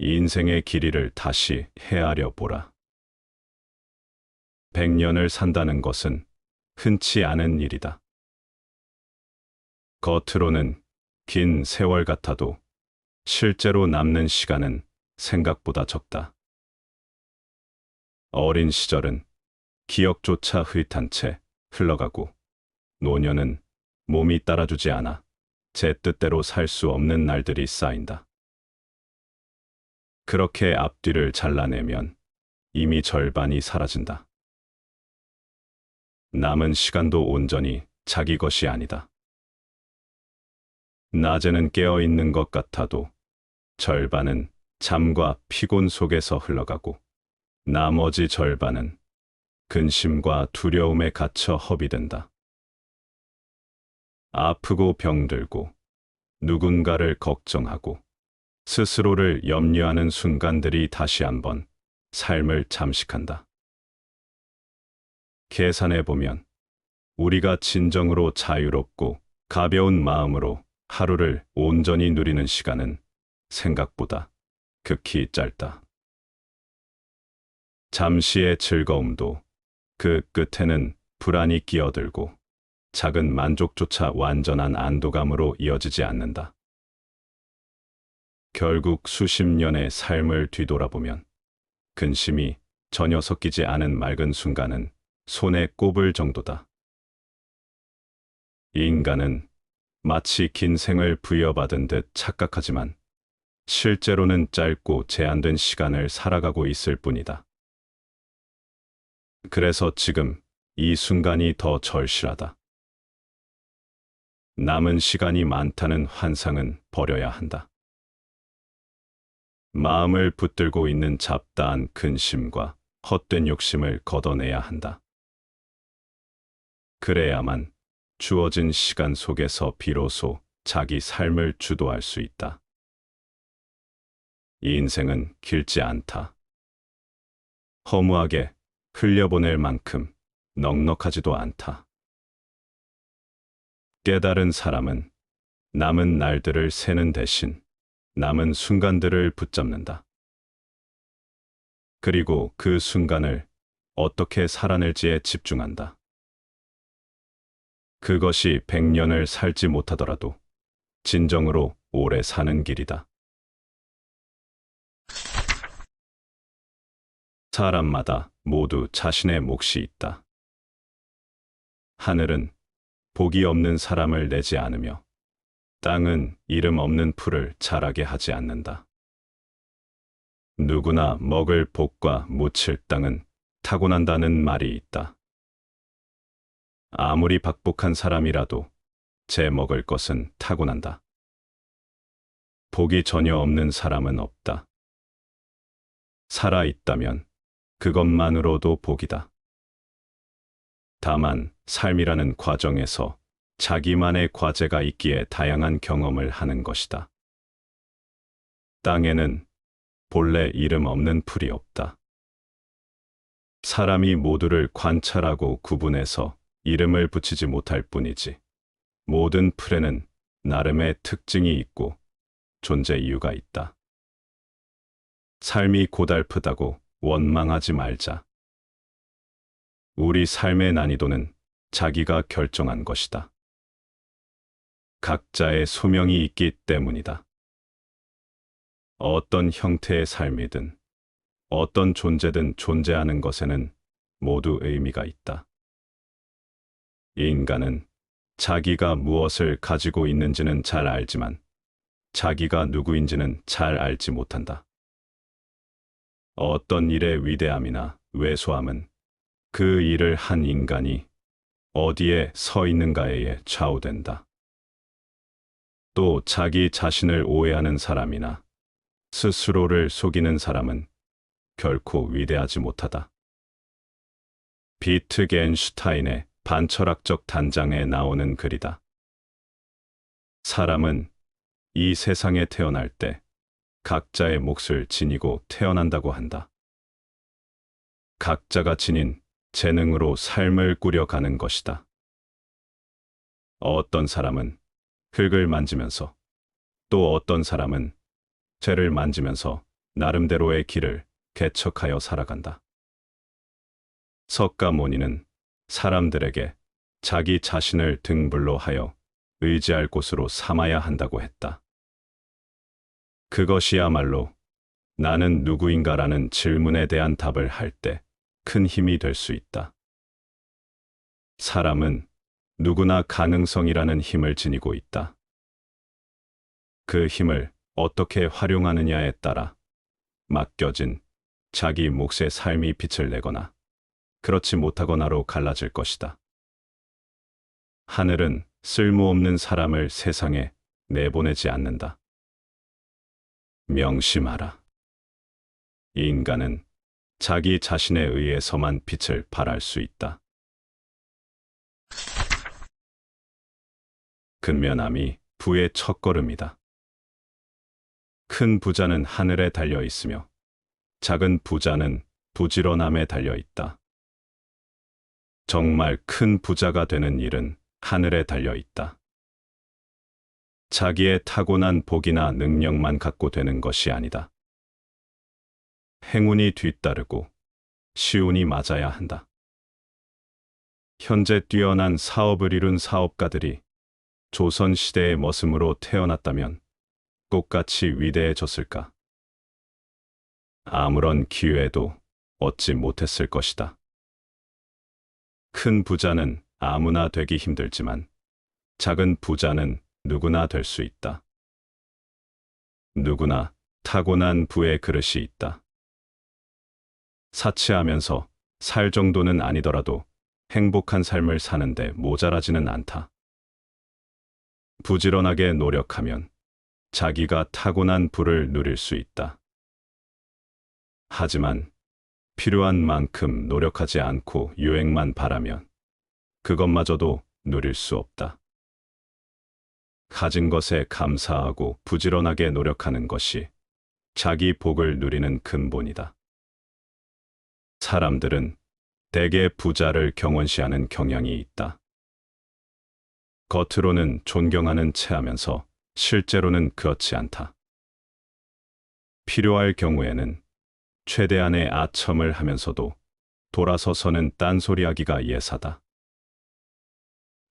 인생의 길이를 다시 헤아려 보라. 100년을 산다는 것은 흔치 않은 일이다. 겉으로는 긴 세월 같아도 실제로 남는 시간은 생각보다 적다. 어린 시절은 기억조차 흐릿한 채 흘러가고, 노년은 몸이 따라주지 않아 제 뜻대로 살 수 없는 날들이 쌓인다. 그렇게 앞뒤를 잘라내면 이미 절반이 사라진다. 남은 시간도 온전히 자기 것이 아니다. 낮에는 깨어있는 것 같아도 절반은 잠과 피곤 속에서 흘러가고, 나머지 절반은 근심과 두려움에 갇혀 허비된다. 아프고 병들고 누군가를 걱정하고 스스로를 염려하는 순간들이 다시 한번 삶을 잠식한다. 계산해보면 우리가 진정으로 자유롭고 가벼운 마음으로 하루를 온전히 누리는 시간은 생각보다 극히 짧다. 잠시의 즐거움도 그 끝에는 불안이 끼어들고 작은 만족조차 완전한 안도감으로 이어지지 않는다. 결국 수십 년의 삶을 뒤돌아보면 근심이 전혀 섞이지 않은 맑은 순간은 손에 꼽을 정도다. 인간은 마치 긴 생을 부여받은 듯 착각하지만 실제로는 짧고 제한된 시간을 살아가고 있을 뿐이다. 그래서 지금 이 순간이 더 절실하다. 남은 시간이 많다는 환상은 버려야 한다. 마음을 붙들고 있는 잡다한 근심과 헛된 욕심을 걷어내야 한다. 그래야만 주어진 시간 속에서 비로소 자기 삶을 주도할 수 있다. 이 인생은 길지 않다. 허무하게 흘려보낼 만큼 넉넉하지도 않다. 깨달은 사람은 남은 날들을 세는 대신 남은 순간들을 붙잡는다. 그리고 그 순간을 어떻게 살아낼지에 집중한다. 그것이 100년을 살지 못하더라도 진정으로 오래 사는 길이다. 사람마다 모두 자신의 몫이 있다. 하늘은 복이 없는 사람을 내지 않으며 땅은 이름 없는 풀을 자라게 하지 않는다. 누구나 먹을 복과 묻힐 땅은 타고난다는 말이 있다. 아무리 박복한 사람이라도 제 먹을 것은 타고난다. 복이 전혀 없는 사람은 없다. 살아있다면 그것만으로도 복이다. 다만 삶이라는 과정에서 자기만의 과제가 있기에 다양한 경험을 하는 것이다. 땅에는 본래 이름 없는 풀이 없다. 사람이 모두를 관찰하고 구분해서 이름을 붙이지 못할 뿐이지, 모든 풀에는 나름의 특징이 있고 존재 이유가 있다. 삶이 고달프다고 원망하지 말자. 우리 삶의 난이도는 자기가 결정한 것이다. 각자의 소명이 있기 때문이다. 어떤 형태의 삶이든 어떤 존재든 존재하는 것에는 모두 의미가 있다. 인간은 자기가 무엇을 가지고 있는지는 잘 알지만 자기가 누구인지는 잘 알지 못한다. 어떤 일의 위대함이나 왜소함은 그 일을 한 인간이 어디에 서 있는가에 좌우된다. 또 자기 자신을 오해하는 사람이나 스스로를 속이는 사람은 결코 위대하지 못하다. 비트겐슈타인의 반철학적 단장에 나오는 글이다. 사람은 이 세상에 태어날 때 각자의 몫을 지니고 태어난다고 한다. 각자가 지닌 재능으로 삶을 꾸려가는 것이다. 어떤 사람은 흙을 만지면서, 또 어떤 사람은 재를 만지면서 나름대로의 길을 개척하여 살아간다. 석가모니는 사람들에게 자기 자신을 등불로 하여 의지할 곳으로 삼아야 한다고 했다. 그것이야말로 나는 누구인가라는 질문에 대한 답을 할 때 큰 힘이 될 수 있다. 사람은 누구나 가능성이라는 힘을 지니고 있다. 그 힘을 어떻게 활용하느냐에 따라 맡겨진 자기 몫의 삶이 빛을 내거나 그렇지 못하거나로 갈라질 것이다. 하늘은 쓸모없는 사람을 세상에 내보내지 않는다. 명심하라. 인간은 자기 자신에 의해서만 빛을 발할 수 있다. 근면함이 부의 첫걸음이다. 큰 부자는 하늘에 달려 있으며 작은 부자는 부지런함에 달려 있다. 정말 큰 부자가 되는 일은 하늘에 달려 있다. 자기의 타고난 복이나 능력만 갖고 되는 것이 아니다. 행운이 뒤따르고 시운이 맞아야 한다. 현재 뛰어난 사업을 이룬 사업가들이 조선시대의 머슴으로 태어났다면 똑같이 위대해졌을까? 아무런 기회도 얻지 못했을 것이다. 큰 부자는 아무나 되기 힘들지만 작은 부자는 누구나 될 수 있다. 누구나 타고난 부의 그릇이 있다. 사치하면서 살 정도는 아니더라도 행복한 삶을 사는데 모자라지는 않다. 부지런하게 노력하면 자기가 타고난 부를 누릴 수 있다. 하지만 필요한 만큼 노력하지 않고 유행만 바라면 그것마저도 누릴 수 없다. 가진 것에 감사하고 부지런하게 노력하는 것이 자기 복을 누리는 근본이다. 사람들은 대개 부자를 경원시하는 경향이 있다. 겉으로는 존경하는 체하면서 실제로는 그렇지 않다. 필요할 경우에는 최대한의 아첨을 하면서도 돌아서서는 딴소리하기가 예사다.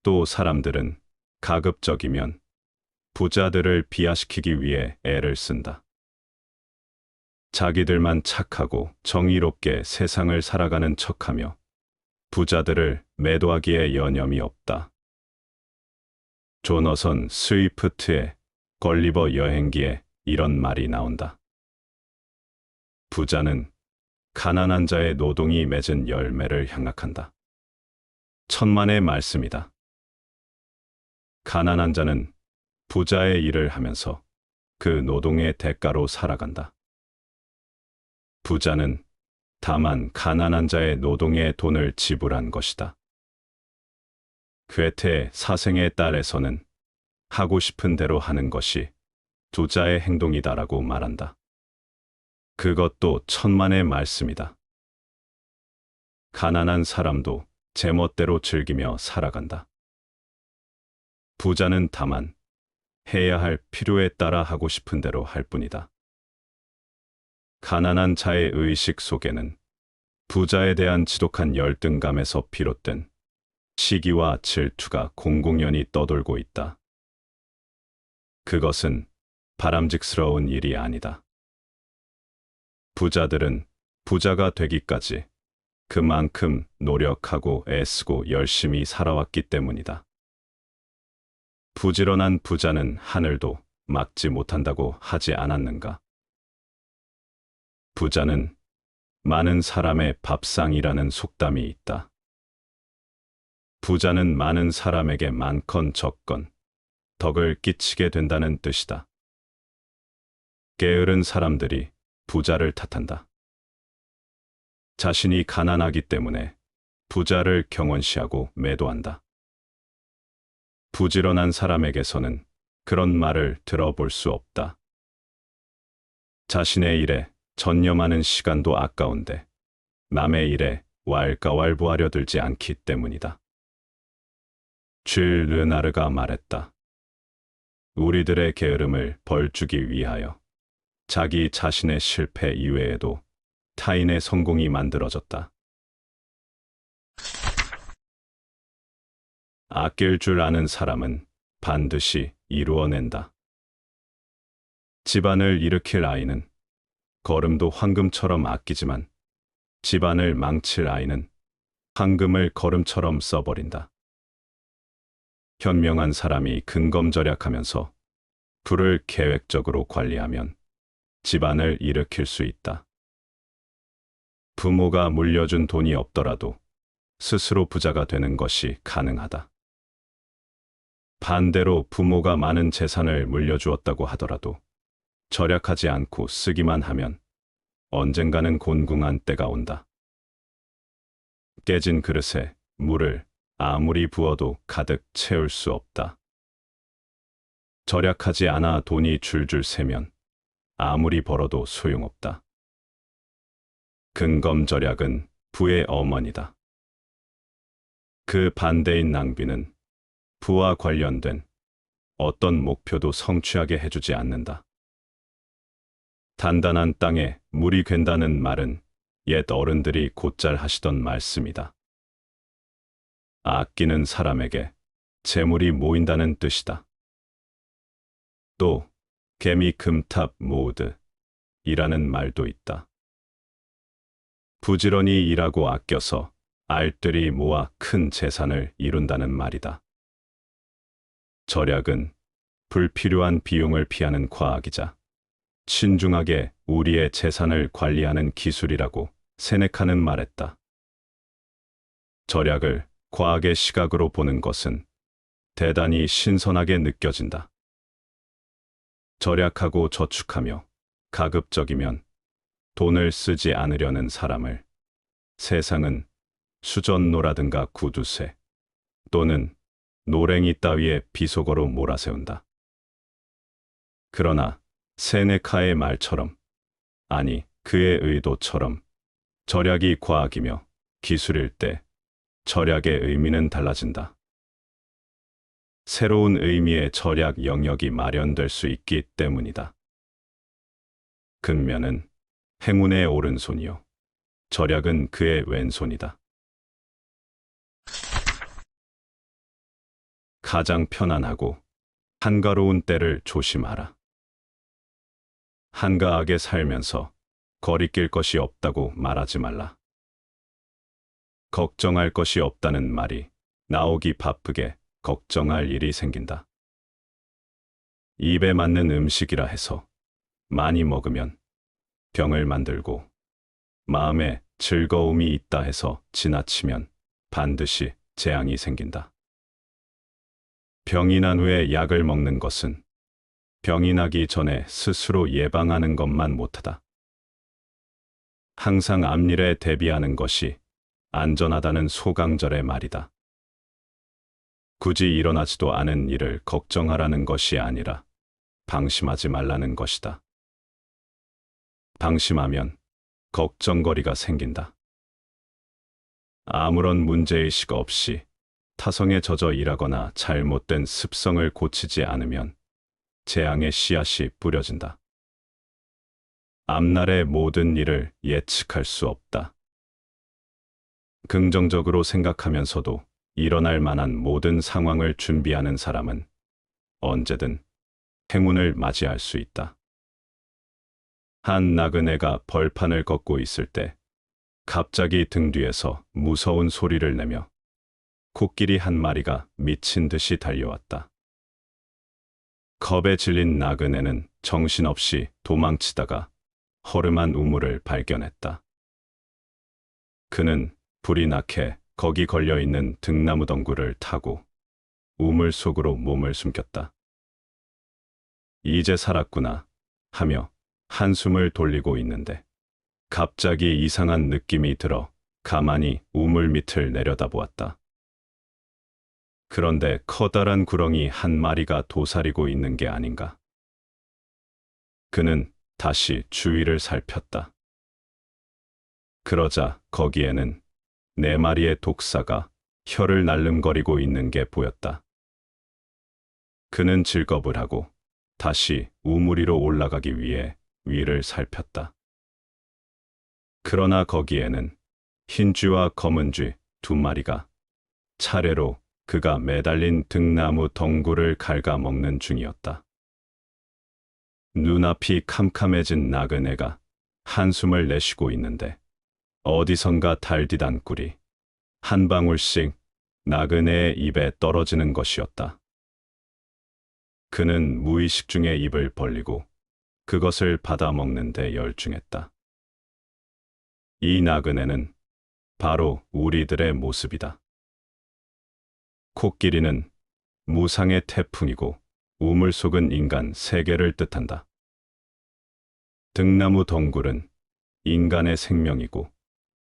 또 사람들은 가급적이면 부자들을 비하시키기 위해 애를 쓴다. 자기들만 착하고 정의롭게 세상을 살아가는 척하며 부자들을 매도하기에 여념이 없다. 조너선 스위프트의 걸리버 여행기에 이런 말이 나온다. 부자는 가난한 자의 노동이 맺은 열매를 향락한다. 천만의 말씀이다. 가난한 자는 부자의 일을 하면서 그 노동의 대가로 살아간다. 부자는 다만 가난한 자의 노동에 돈을 지불한 것이다. 괴테 사생의 딸에서는 하고 싶은 대로 하는 것이 부자의 행동이다라고 말한다. 그것도 천만의 말씀이다. 가난한 사람도 제멋대로 즐기며 살아간다. 부자는 다만 해야 할 필요에 따라 하고 싶은 대로 할 뿐이다. 가난한 자의 의식 속에는 부자에 대한 지독한 열등감에서 비롯된 시기와 질투가 공공연히 떠돌고 있다. 그것은 바람직스러운 일이 아니다. 부자들은 부자가 되기까지 그만큼 노력하고 애쓰고 열심히 살아왔기 때문이다. 부지런한 부자는 하늘도 막지 못한다고 하지 않았는가? 부자는 많은 사람의 밥상이라는 속담이 있다. 부자는 많은 사람에게 많건 적건 덕을 끼치게 된다는 뜻이다. 게으른 사람들이 부자를 탓한다. 자신이 가난하기 때문에 부자를 경원시하고 매도한다. 부지런한 사람에게서는 그런 말을 들어볼 수 없다. 자신의 일에 전념하는 시간도 아까운데 남의 일에 왈가왈부하려 들지 않기 때문이다. 쥘 르나르가 말했다. 우리들의 게으름을 벌주기 위하여 자기 자신의 실패 이외에도 타인의 성공이 만들어졌다. 아낄 줄 아는 사람은 반드시 이루어낸다. 집안을 일으킬 아이는 거름도 황금처럼 아끼지만 집안을 망칠 아이는 황금을 거름처럼 써버린다. 현명한 사람이 근검절약하면서 부를 계획적으로 관리하면 집안을 일으킬 수 있다. 부모가 물려준 돈이 없더라도 스스로 부자가 되는 것이 가능하다. 반대로 부모가 많은 재산을 물려주었다고 하더라도 절약하지 않고 쓰기만 하면 언젠가는 곤궁한 때가 온다. 깨진 그릇에 물을 아무리 부어도 가득 채울 수 없다. 절약하지 않아 돈이 줄줄 새면 아무리 벌어도 소용없다. 근검절약은 부의 어머니다. 그 반대인 낭비는 부와 관련된 어떤 목표도 성취하게 해주지 않는다. 단단한 땅에 물이 갠다는 말은 옛 어른들이 곧잘 하시던 말씀이다. 아끼는 사람에게 재물이 모인다는 뜻이다. 또 개미 금탑 모으듯 이라는 말도 있다. 부지런히 일하고 아껴서 알뜰히 모아 큰 재산을 이룬다는 말이다. 절약은 불필요한 비용을 피하는 과학이자 신중하게 우리의 재산을 관리하는 기술이라고 세네카는 말했다. 절약을 과학의 시각으로 보는 것은 대단히 신선하게 느껴진다. 절약하고 저축하며 가급적이면 돈을 쓰지 않으려는 사람을 세상은 수전노라든가 구두쇠 또는 노랭이 따위의 비속어로 몰아세운다. 그러나 세네카의 말처럼, 아니 그의 의도처럼 절약이 과학이며 기술일 때 절약의 의미는 달라진다. 새로운 의미의 절약 영역이 마련될 수 있기 때문이다. 근면은 행운의 오른손이요, 절약은 그의 왼손이다. 가장 편안하고 한가로운 때를 조심하라. 한가하게 살면서 거리낄 것이 없다고 말하지 말라. 걱정할 것이 없다는 말이 나오기 바쁘게 걱정할 일이 생긴다. 입에 맞는 음식이라 해서 많이 먹으면 병을 만들고, 마음에 즐거움이 있다 해서 지나치면 반드시 재앙이 생긴다. 병이 난 후에 약을 먹는 것은 병이 나기 전에 스스로 예방하는 것만 못하다. 항상 앞일에 대비하는 것이 안전하다는 소강절의 말이다. 굳이 일어나지도 않은 일을 걱정하라는 것이 아니라 방심하지 말라는 것이다. 방심하면 걱정거리가 생긴다. 아무런 문제의식 없이 타성에 젖어 일하거나 잘못된 습성을 고치지 않으면 재앙의 씨앗이 뿌려진다. 앞날의 모든 일을 예측할 수 없다. 긍정적으로 생각하면서도 일어날 만한 모든 상황을 준비하는 사람은 언제든 행운을 맞이할 수 있다. 한 나그네가 벌판을 걷고 있을 때 갑자기 등 뒤에서 무서운 소리를 내며 코끼리 한 마리가 미친 듯이 달려왔다. 겁에 질린 나그네는 정신없이 도망치다가 허름한 우물을 발견했다. 그는 불이 나게 거기 걸려있는 등나무 덩굴을 타고 우물 속으로 몸을 숨겼다. 이제 살았구나 하며 한숨을 돌리고 있는데 갑자기 이상한 느낌이 들어 가만히 우물 밑을 내려다보았다. 그런데 커다란 구렁이 한 마리가 도사리고 있는 게 아닌가. 그는 다시 주위를 살폈다. 그러자 거기에는 4마리의 독사가 혀를 날름거리고 있는 게 보였다. 그는 즐겁을 하고 다시 우물 위로 올라가기 위해 위를 살폈다. 그러나 거기에는 흰 쥐와 검은 쥐 두 마리가 차례로 그가 매달린 등나무 덩굴을 갉아먹는 중이었다. 눈앞이 캄캄해진 나그네가 한숨을 내쉬고 있는데 어디선가 달디단 꿀이 한 방울씩 나그네의 입에 떨어지는 것이었다. 그는 무의식 중에 입을 벌리고 그것을 받아먹는 데 열중했다. 이 나그네는 바로 우리들의 모습이다. 코끼리는 무상의 태풍이고 우물 속은 인간 세계를 뜻한다. 등나무 덩굴은 인간의 생명이고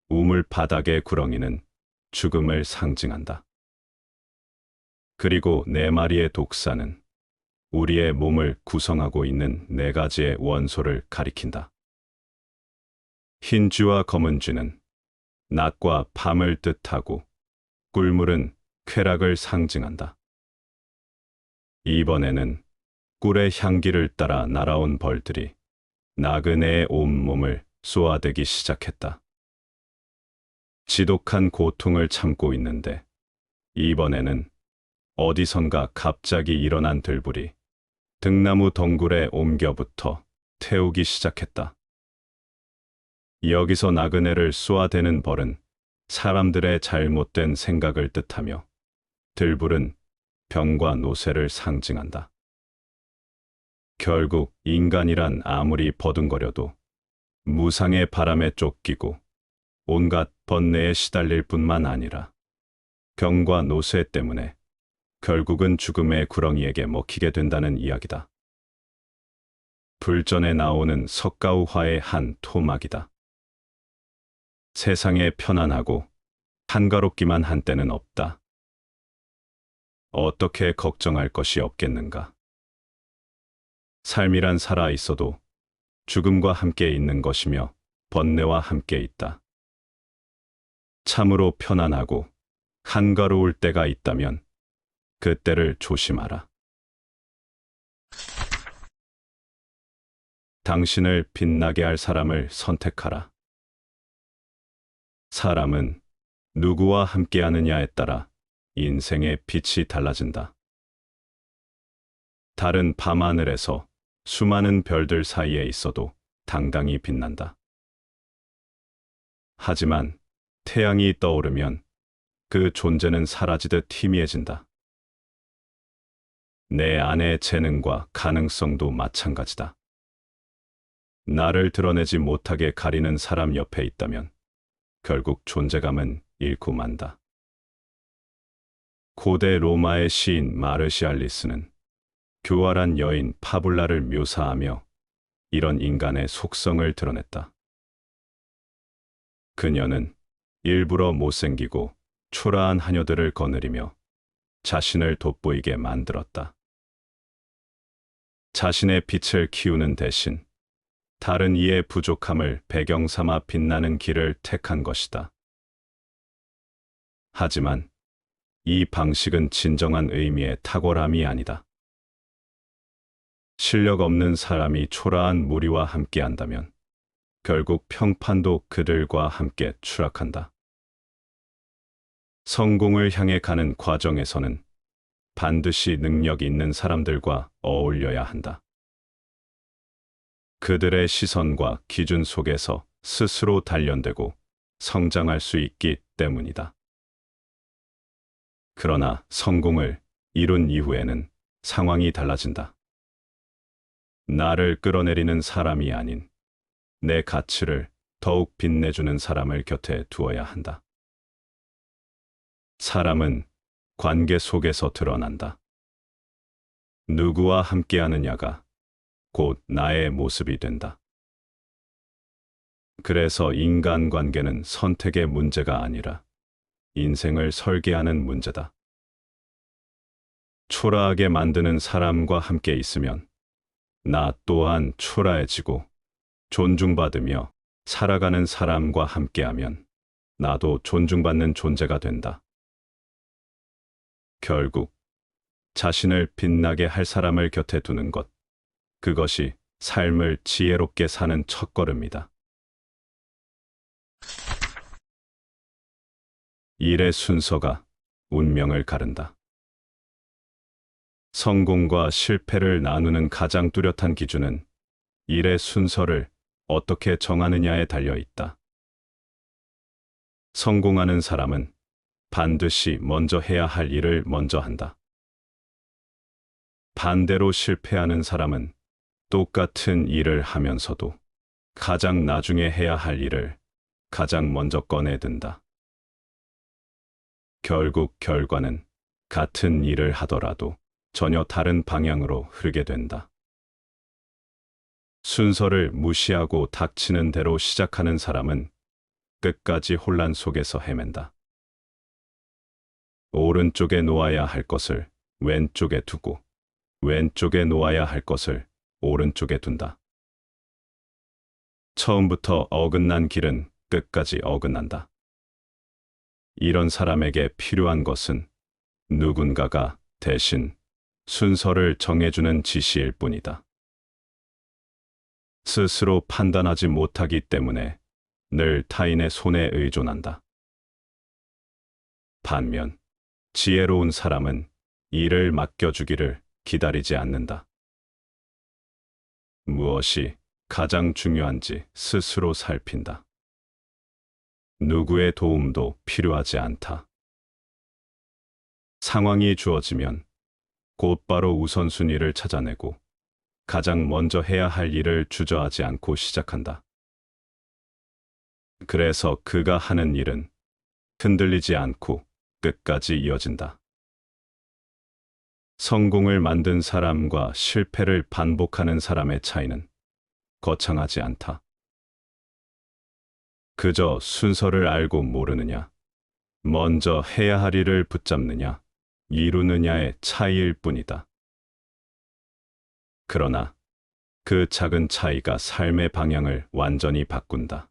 우물 바닥의 구렁이는 죽음을 상징한다. 그리고 네 마리의 독사는 우리의 몸을 구성하고 있는 네 가지의 원소를 가리킨다. 흰 쥐와 검은 쥐는 낮과 밤을 뜻하고 꿀물은 쾌락을 상징한다. 이번에는 꿀의 향기를 따라 날아온 벌들이 나그네의 온몸을 쏘아대기 시작했다. 지독한 고통을 참고 있는데 이번에는 어디선가 갑자기 일어난 들불이 등나무 덩굴에 옮겨붙어 태우기 시작했다. 여기서 나그네를 쏘아대는 벌은 사람들의 잘못된 생각을 뜻하며 들불은 병과 노쇠를 상징한다. 결국 인간이란 아무리 버둥거려도 무상의 바람에 쫓기고 온갖 번뇌에 시달릴 뿐만 아니라 병과 노쇠 때문에 결국은 죽음의 구렁이에게 먹히게 된다는 이야기다. 불전에 나오는 석가우화의 한 토막이다. 세상에 편안하고 한가롭기만 한 때는 없다. 어떻게 걱정할 것이 없겠는가? 삶이란 살아 있어도 죽음과 함께 있는 것이며 번뇌와 함께 있다. 참으로 편안하고 한가로울 때가 있다면 그때를 조심하라. 당신을 빛나게 할 사람을 선택하라. 사람은 누구와 함께하느냐에 따라 인생의 빛이 달라진다. 달은 밤하늘에서 수많은 별들 사이에 있어도 당당히 빛난다. 하지만 태양이 떠오르면 그 존재는 사라지듯 희미해진다. 내 안의 재능과 가능성도 마찬가지다. 나를 드러내지 못하게 가리는 사람 옆에 있다면 결국 존재감은 잃고 만다. 고대 로마의 시인 마르시알리스는 교활한 여인 파불라를 묘사하며 이런 인간의 속성을 드러냈다. 그녀는 일부러 못생기고 초라한 하녀들을 거느리며 자신을 돋보이게 만들었다. 자신의 빛을 키우는 대신 다른 이의 부족함을 배경 삼아 빛나는 길을 택한 것이다. 하지만 이 방식은 진정한 의미의 탁월함이 아니다. 실력 없는 사람이 초라한 무리와 함께한다면 결국 평판도 그들과 함께 추락한다. 성공을 향해 가는 과정에서는 반드시 능력 있는 사람들과 어울려야 한다. 그들의 시선과 기준 속에서 스스로 단련되고 성장할 수 있기 때문이다. 그러나 성공을 이룬 이후에는 상황이 달라진다. 나를 끌어내리는 사람이 아닌 내 가치를 더욱 빛내주는 사람을 곁에 두어야 한다. 사람은 관계 속에서 드러난다. 누구와 함께하느냐가 곧 나의 모습이 된다. 그래서 인간관계는 선택의 문제가 아니라 인생을 설계하는 문제다. 초라하게 만드는 사람과 함께 있으면 나 또한 초라해지고 존중받으며 살아가는 사람과 함께하면 나도 존중받는 존재가 된다. 결국 자신을 빛나게 할 사람을 곁에 두는 것, 그것이 삶을 지혜롭게 사는 첫걸음이다. 일의 순서가 운명을 가른다. 성공과 실패를 나누는 가장 뚜렷한 기준은 일의 순서를 어떻게 정하느냐에 달려 있다. 성공하는 사람은 반드시 먼저 해야 할 일을 먼저 한다. 반대로 실패하는 사람은 똑같은 일을 하면서도 가장 나중에 해야 할 일을 가장 먼저 꺼내든다. 결국 결과는 같은 일을 하더라도 전혀 다른 방향으로 흐르게 된다. 순서를 무시하고 닥치는 대로 시작하는 사람은 끝까지 혼란 속에서 헤맨다. 오른쪽에 놓아야 할 것을 왼쪽에 두고 왼쪽에 놓아야 할 것을 오른쪽에 둔다. 처음부터 어긋난 길은 끝까지 어긋난다. 이런 사람에게 필요한 것은 누군가가 대신 순서를 정해주는 지시일 뿐이다. 스스로 판단하지 못하기 때문에 늘 타인의 손에 의존한다. 반면 지혜로운 사람은 일을 맡겨주기를 기다리지 않는다. 무엇이 가장 중요한지 스스로 살핀다. 누구의 도움도 필요하지 않다. 상황이 주어지면 곧바로 우선순위를 찾아내고 가장 먼저 해야 할 일을 주저하지 않고 시작한다. 그래서 그가 하는 일은 흔들리지 않고 끝까지 이어진다. 성공을 만든 사람과 실패를 반복하는 사람의 차이는 거창하지 않다. 그저 순서를 알고 모르느냐, 먼저 해야 할 일을 붙잡느냐, 이루느냐의 차이일 뿐이다. 그러나 그 작은 차이가 삶의 방향을 완전히 바꾼다.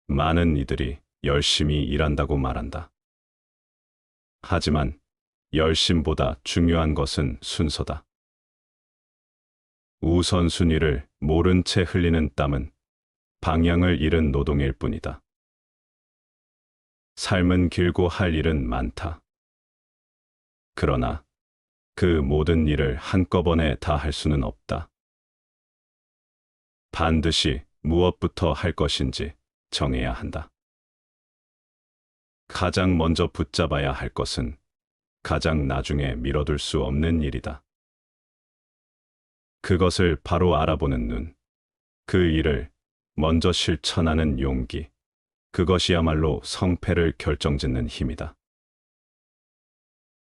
많은 이들이 열심히 일한다고 말한다. 하지만 열심보다 중요한 것은 순서다. 우선순위를 모른 채 흘리는 땀은 방향을 잃은 노동일 뿐이다. 삶은 길고 할 일은 많다. 그러나 그 모든 일을 한꺼번에 다 할 수는 없다. 반드시 무엇부터 할 것인지 정해야 한다. 가장 먼저 붙잡아야 할 것은 가장 나중에 미뤄둘 수 없는 일이다. 그것을 바로 알아보는 눈, 그 일을 먼저 실천하는 용기, 그것이야말로 성패를 결정짓는 힘이다.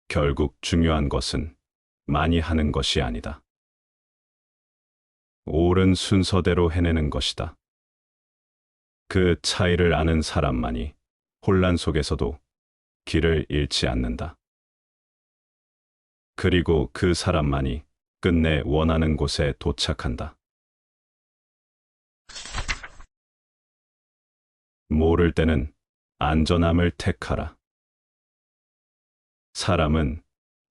결국 중요한 것은 많이 하는 것이 아니다. 옳은 순서대로 해내는 것이다. 그 차이를 아는 사람만이 혼란 속에서도 길을 잃지 않는다. 그리고 그 사람만이 끝내 원하는 곳에 도착한다. 모를 때는 안전함을 택하라. 사람은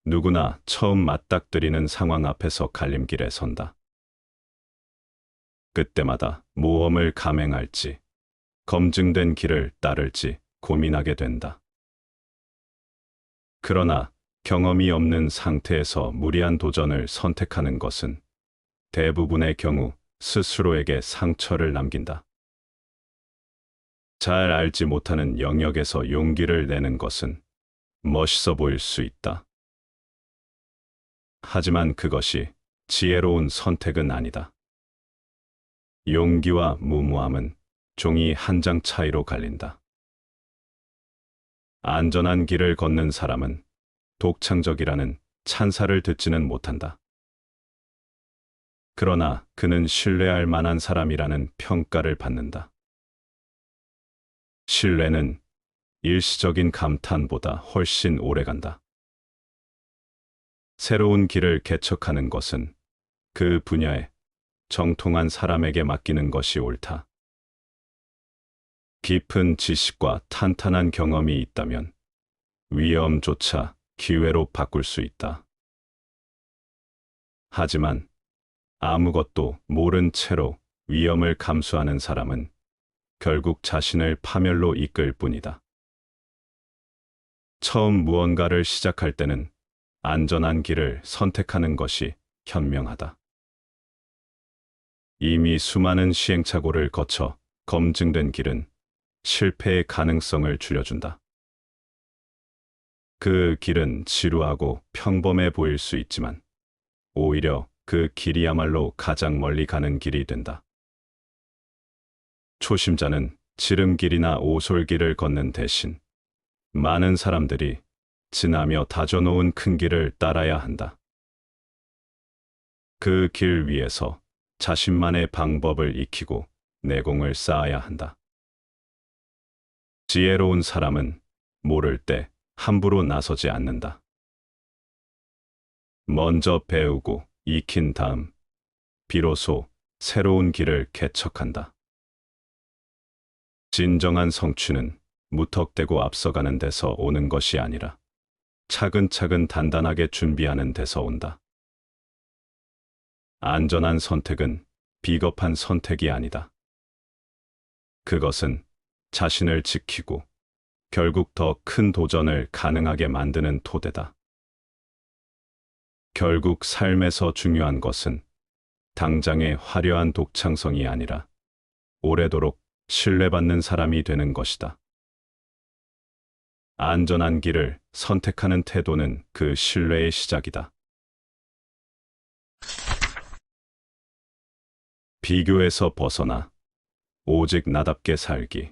누구나 처음 맞닥뜨리는 상황 앞에서 갈림길에 선다. 그때마다 모험을 감행할지, 검증된 길을 따를지 고민하게 된다. 그러나 경험이 없는 상태에서 무리한 도전을 선택하는 것은 대부분의 경우 스스로에게 상처를 남긴다. 잘 알지 못하는 영역에서 용기를 내는 것은 멋있어 보일 수 있다. 하지만 그것이 지혜로운 선택은 아니다. 용기와 무모함은 종이 한 장 차이로 갈린다. 안전한 길을 걷는 사람은 독창적이라는 찬사를 듣지는 못한다. 그러나 그는 신뢰할 만한 사람이라는 평가를 받는다. 신뢰는 일시적인 감탄보다 훨씬 오래간다. 새로운 길을 개척하는 것은 그 분야에 정통한 사람에게 맡기는 것이 옳다. 깊은 지식과 탄탄한 경험이 있다면 위험조차 기회로 바꿀 수 있다. 하지만 아무것도 모른 채로 위험을 감수하는 사람은 결국 자신을 파멸로 이끌 뿐이다. 처음 무언가를 시작할 때는 안전한 길을 선택하는 것이 현명하다. 이미 수많은 시행착오를 거쳐 검증된 길은 실패의 가능성을 줄여준다. 그 길은 지루하고 평범해 보일 수 있지만 오히려 그 길이야말로 가장 멀리 가는 길이 된다. 초심자는 지름길이나 오솔길을 걷는 대신 많은 사람들이 지나며 다져놓은 큰 길을 따라야 한다. 그 길 위에서 자신만의 방법을 익히고 내공을 쌓아야 한다. 지혜로운 사람은 모를 때 함부로 나서지 않는다. 먼저 배우고 익힌 다음 비로소 새로운 길을 개척한다. 진정한 성취는 무턱대고 앞서가는 데서 오는 것이 아니라 차근차근 단단하게 준비하는 데서 온다. 안전한 선택은 비겁한 선택이 아니다. 그것은 자신을 지키고 결국 더 큰 도전을 가능하게 만드는 토대다. 결국 삶에서 중요한 것은 당장의 화려한 독창성이 아니라 오래도록 신뢰받는 사람이 되는 것이다. 안전한 길을 선택하는 태도는 그 신뢰의 시작이다. 비교에서 벗어나 오직 나답게 살기.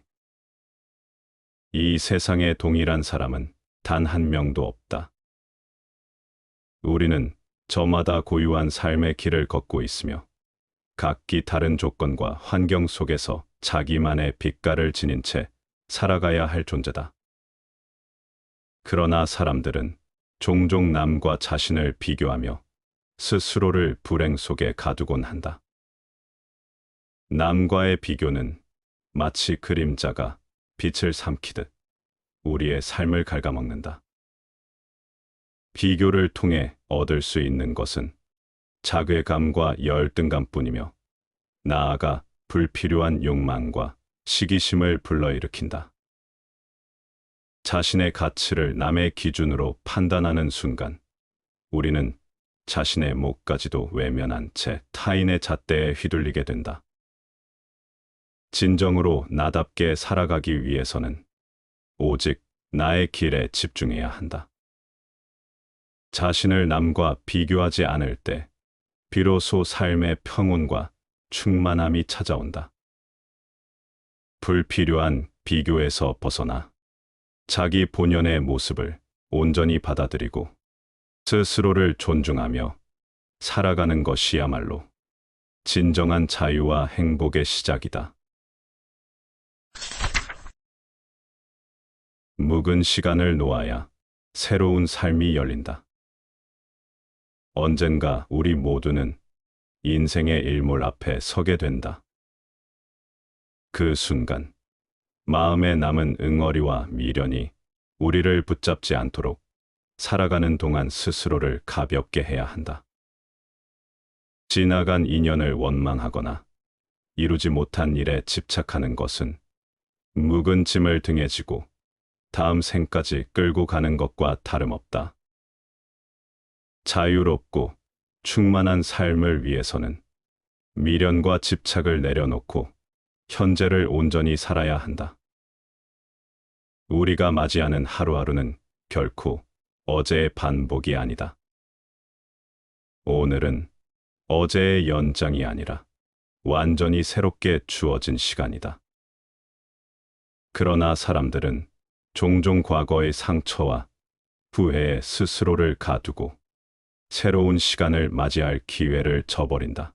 이 세상에 동일한 사람은 단 한 명도 없다. 우리는 저마다 고유한 삶의 길을 걷고 있으며 각기 다른 조건과 환경 속에서 자기만의 빛깔을 지닌 채 살아가야 할 존재다. 그러나 사람들은 종종 남과 자신을 비교하며 스스로를 불행 속에 가두곤 한다. 남과의 비교는 마치 그림자가 빛을 삼키듯 우리의 삶을 갉아먹는다. 비교를 통해 얻을 수 있는 것은 자괴감과 열등감뿐이며 나아가 불필요한 욕망과 시기심을 불러일으킨다. 자신의 가치를 남의 기준으로 판단하는 순간 우리는 자신의 목까지도 외면한 채 타인의 잣대에 휘둘리게 된다. 진정으로 나답게 살아가기 위해서는 오직 나의 길에 집중해야 한다. 자신을 남과 비교하지 않을 때 비로소 삶의 평온과 충만함이 찾아온다. 불필요한 비교에서 벗어나 자기 본연의 모습을 온전히 받아들이고 스스로를 존중하며 살아가는 것이야말로 진정한 자유와 행복의 시작이다. 묵은 시간을 놓아야 새로운 삶이 열린다. 언젠가 우리 모두는 인생의 일몰 앞에 서게 된다. 그 순간 마음에 남은 응어리와 미련이 우리를 붙잡지 않도록 살아가는 동안 스스로를 가볍게 해야 한다. 지나간 인연을 원망하거나 이루지 못한 일에 집착하는 것은 묵은 짐을 등에 지고 다음 생까지 끌고 가는 것과 다름없다. 자유롭고 충만한 삶을 위해서는 미련과 집착을 내려놓고 현재를 온전히 살아야 한다. 우리가 맞이하는 하루하루는 결코 어제의 반복이 아니다. 오늘은 어제의 연장이 아니라 완전히 새롭게 주어진 시간이다. 그러나 사람들은 종종 과거의 상처와 후회에 스스로를 가두고 새로운 시간을 맞이할 기회를 저버린다.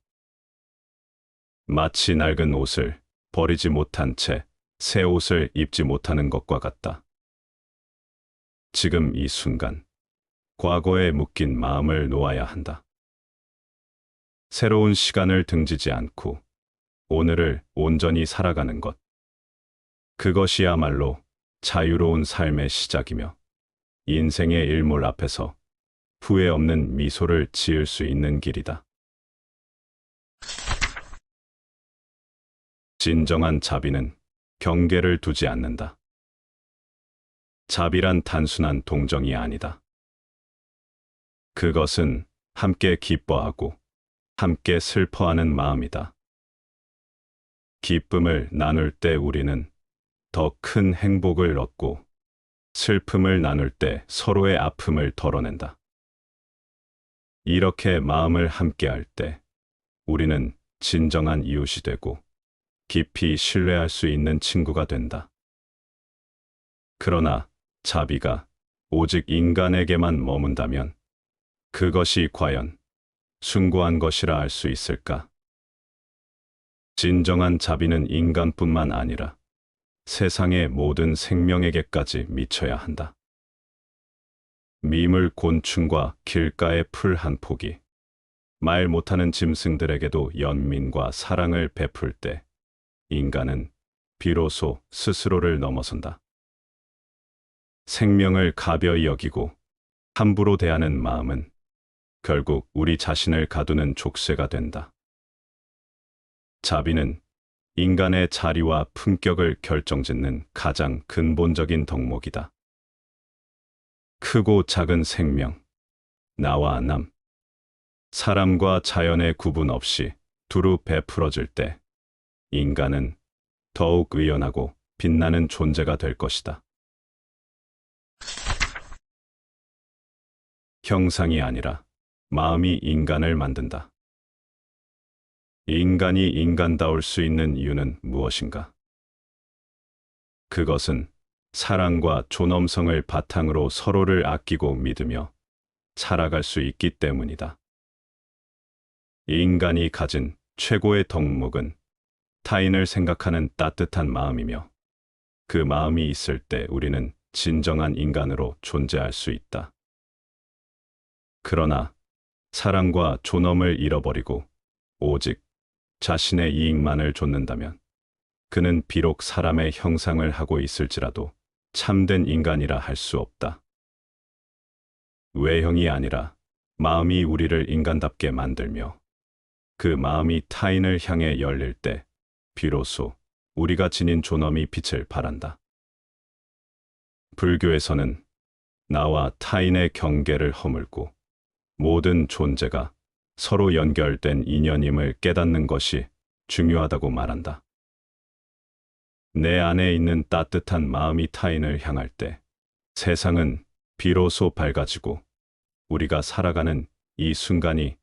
마치 낡은 옷을 버리지 못한 채 새 옷을 입지 못하는 것과 같다. 지금 이 순간 과거에 묶인 마음을 놓아야 한다. 새로운 시간을 등지지 않고 오늘을 온전히 살아가는 것. 그것이야말로 자유로운 삶의 시작이며 인생의 일몰 앞에서 후회 없는 미소를 지을 수 있는 길이다. 진정한 자비는 경계를 두지 않는다. 자비란 단순한 동정이 아니다. 그것은 함께 기뻐하고 함께 슬퍼하는 마음이다. 기쁨을 나눌 때 우리는 더 큰 행복을 얻고 슬픔을 나눌 때 서로의 아픔을 덜어낸다. 이렇게 마음을 함께할 때 우리는 진정한 이웃이 되고 깊이 신뢰할 수 있는 친구가 된다. 그러나 자비가 오직 인간에게만 머문다면 그것이 과연 숭고한 것이라 할 수 있을까? 진정한 자비는 인간뿐만 아니라 세상의 모든 생명에게까지 미쳐야 한다. 미물 곤충과 길가의 풀 한 포기, 말 못하는 짐승들에게도 연민과 사랑을 베풀 때 인간은 비로소 스스로를 넘어선다. 생명을 가벼이 여기고 함부로 대하는 마음은 결국 우리 자신을 가두는 족쇄가 된다. 자비는 인간의 자리와 품격을 결정짓는 가장 근본적인 덕목이다. 크고 작은 생명, 나와 남, 사람과 자연의 구분 없이 두루 베풀어질 때 인간은 더욱 의연하고 빛나는 존재가 될 것이다. 형상이 아니라 마음이 인간을 만든다. 인간이 인간다울 수 있는 이유는 무엇인가? 그것은 사랑과 존엄성을 바탕으로 서로를 아끼고 믿으며 살아갈 수 있기 때문이다. 인간이 가진 최고의 덕목은 타인을 생각하는 따뜻한 마음이며 그 마음이 있을 때 우리는 진정한 인간으로 존재할 수 있다. 그러나 사랑과 존엄을 잃어버리고 오직 자신의 이익만을 좇는다면 그는 비록 사람의 형상을 하고 있을지라도 참된 인간이라 할 수 없다. 외형이 아니라 마음이 우리를 인간답게 만들며 그 마음이 타인을 향해 열릴 때 비로소 우리가 지닌 존엄이 빛을 발한다. 불교에서는 나와 타인의 경계를 허물고 모든 존재가 서로 연결된 인연임을 깨닫는 것이 중요하다고 말한다. 내 안에 있는 따뜻한 마음이 타인을 향할 때 세상은 비로소 밝아지고 우리가 살아가는 이 순간이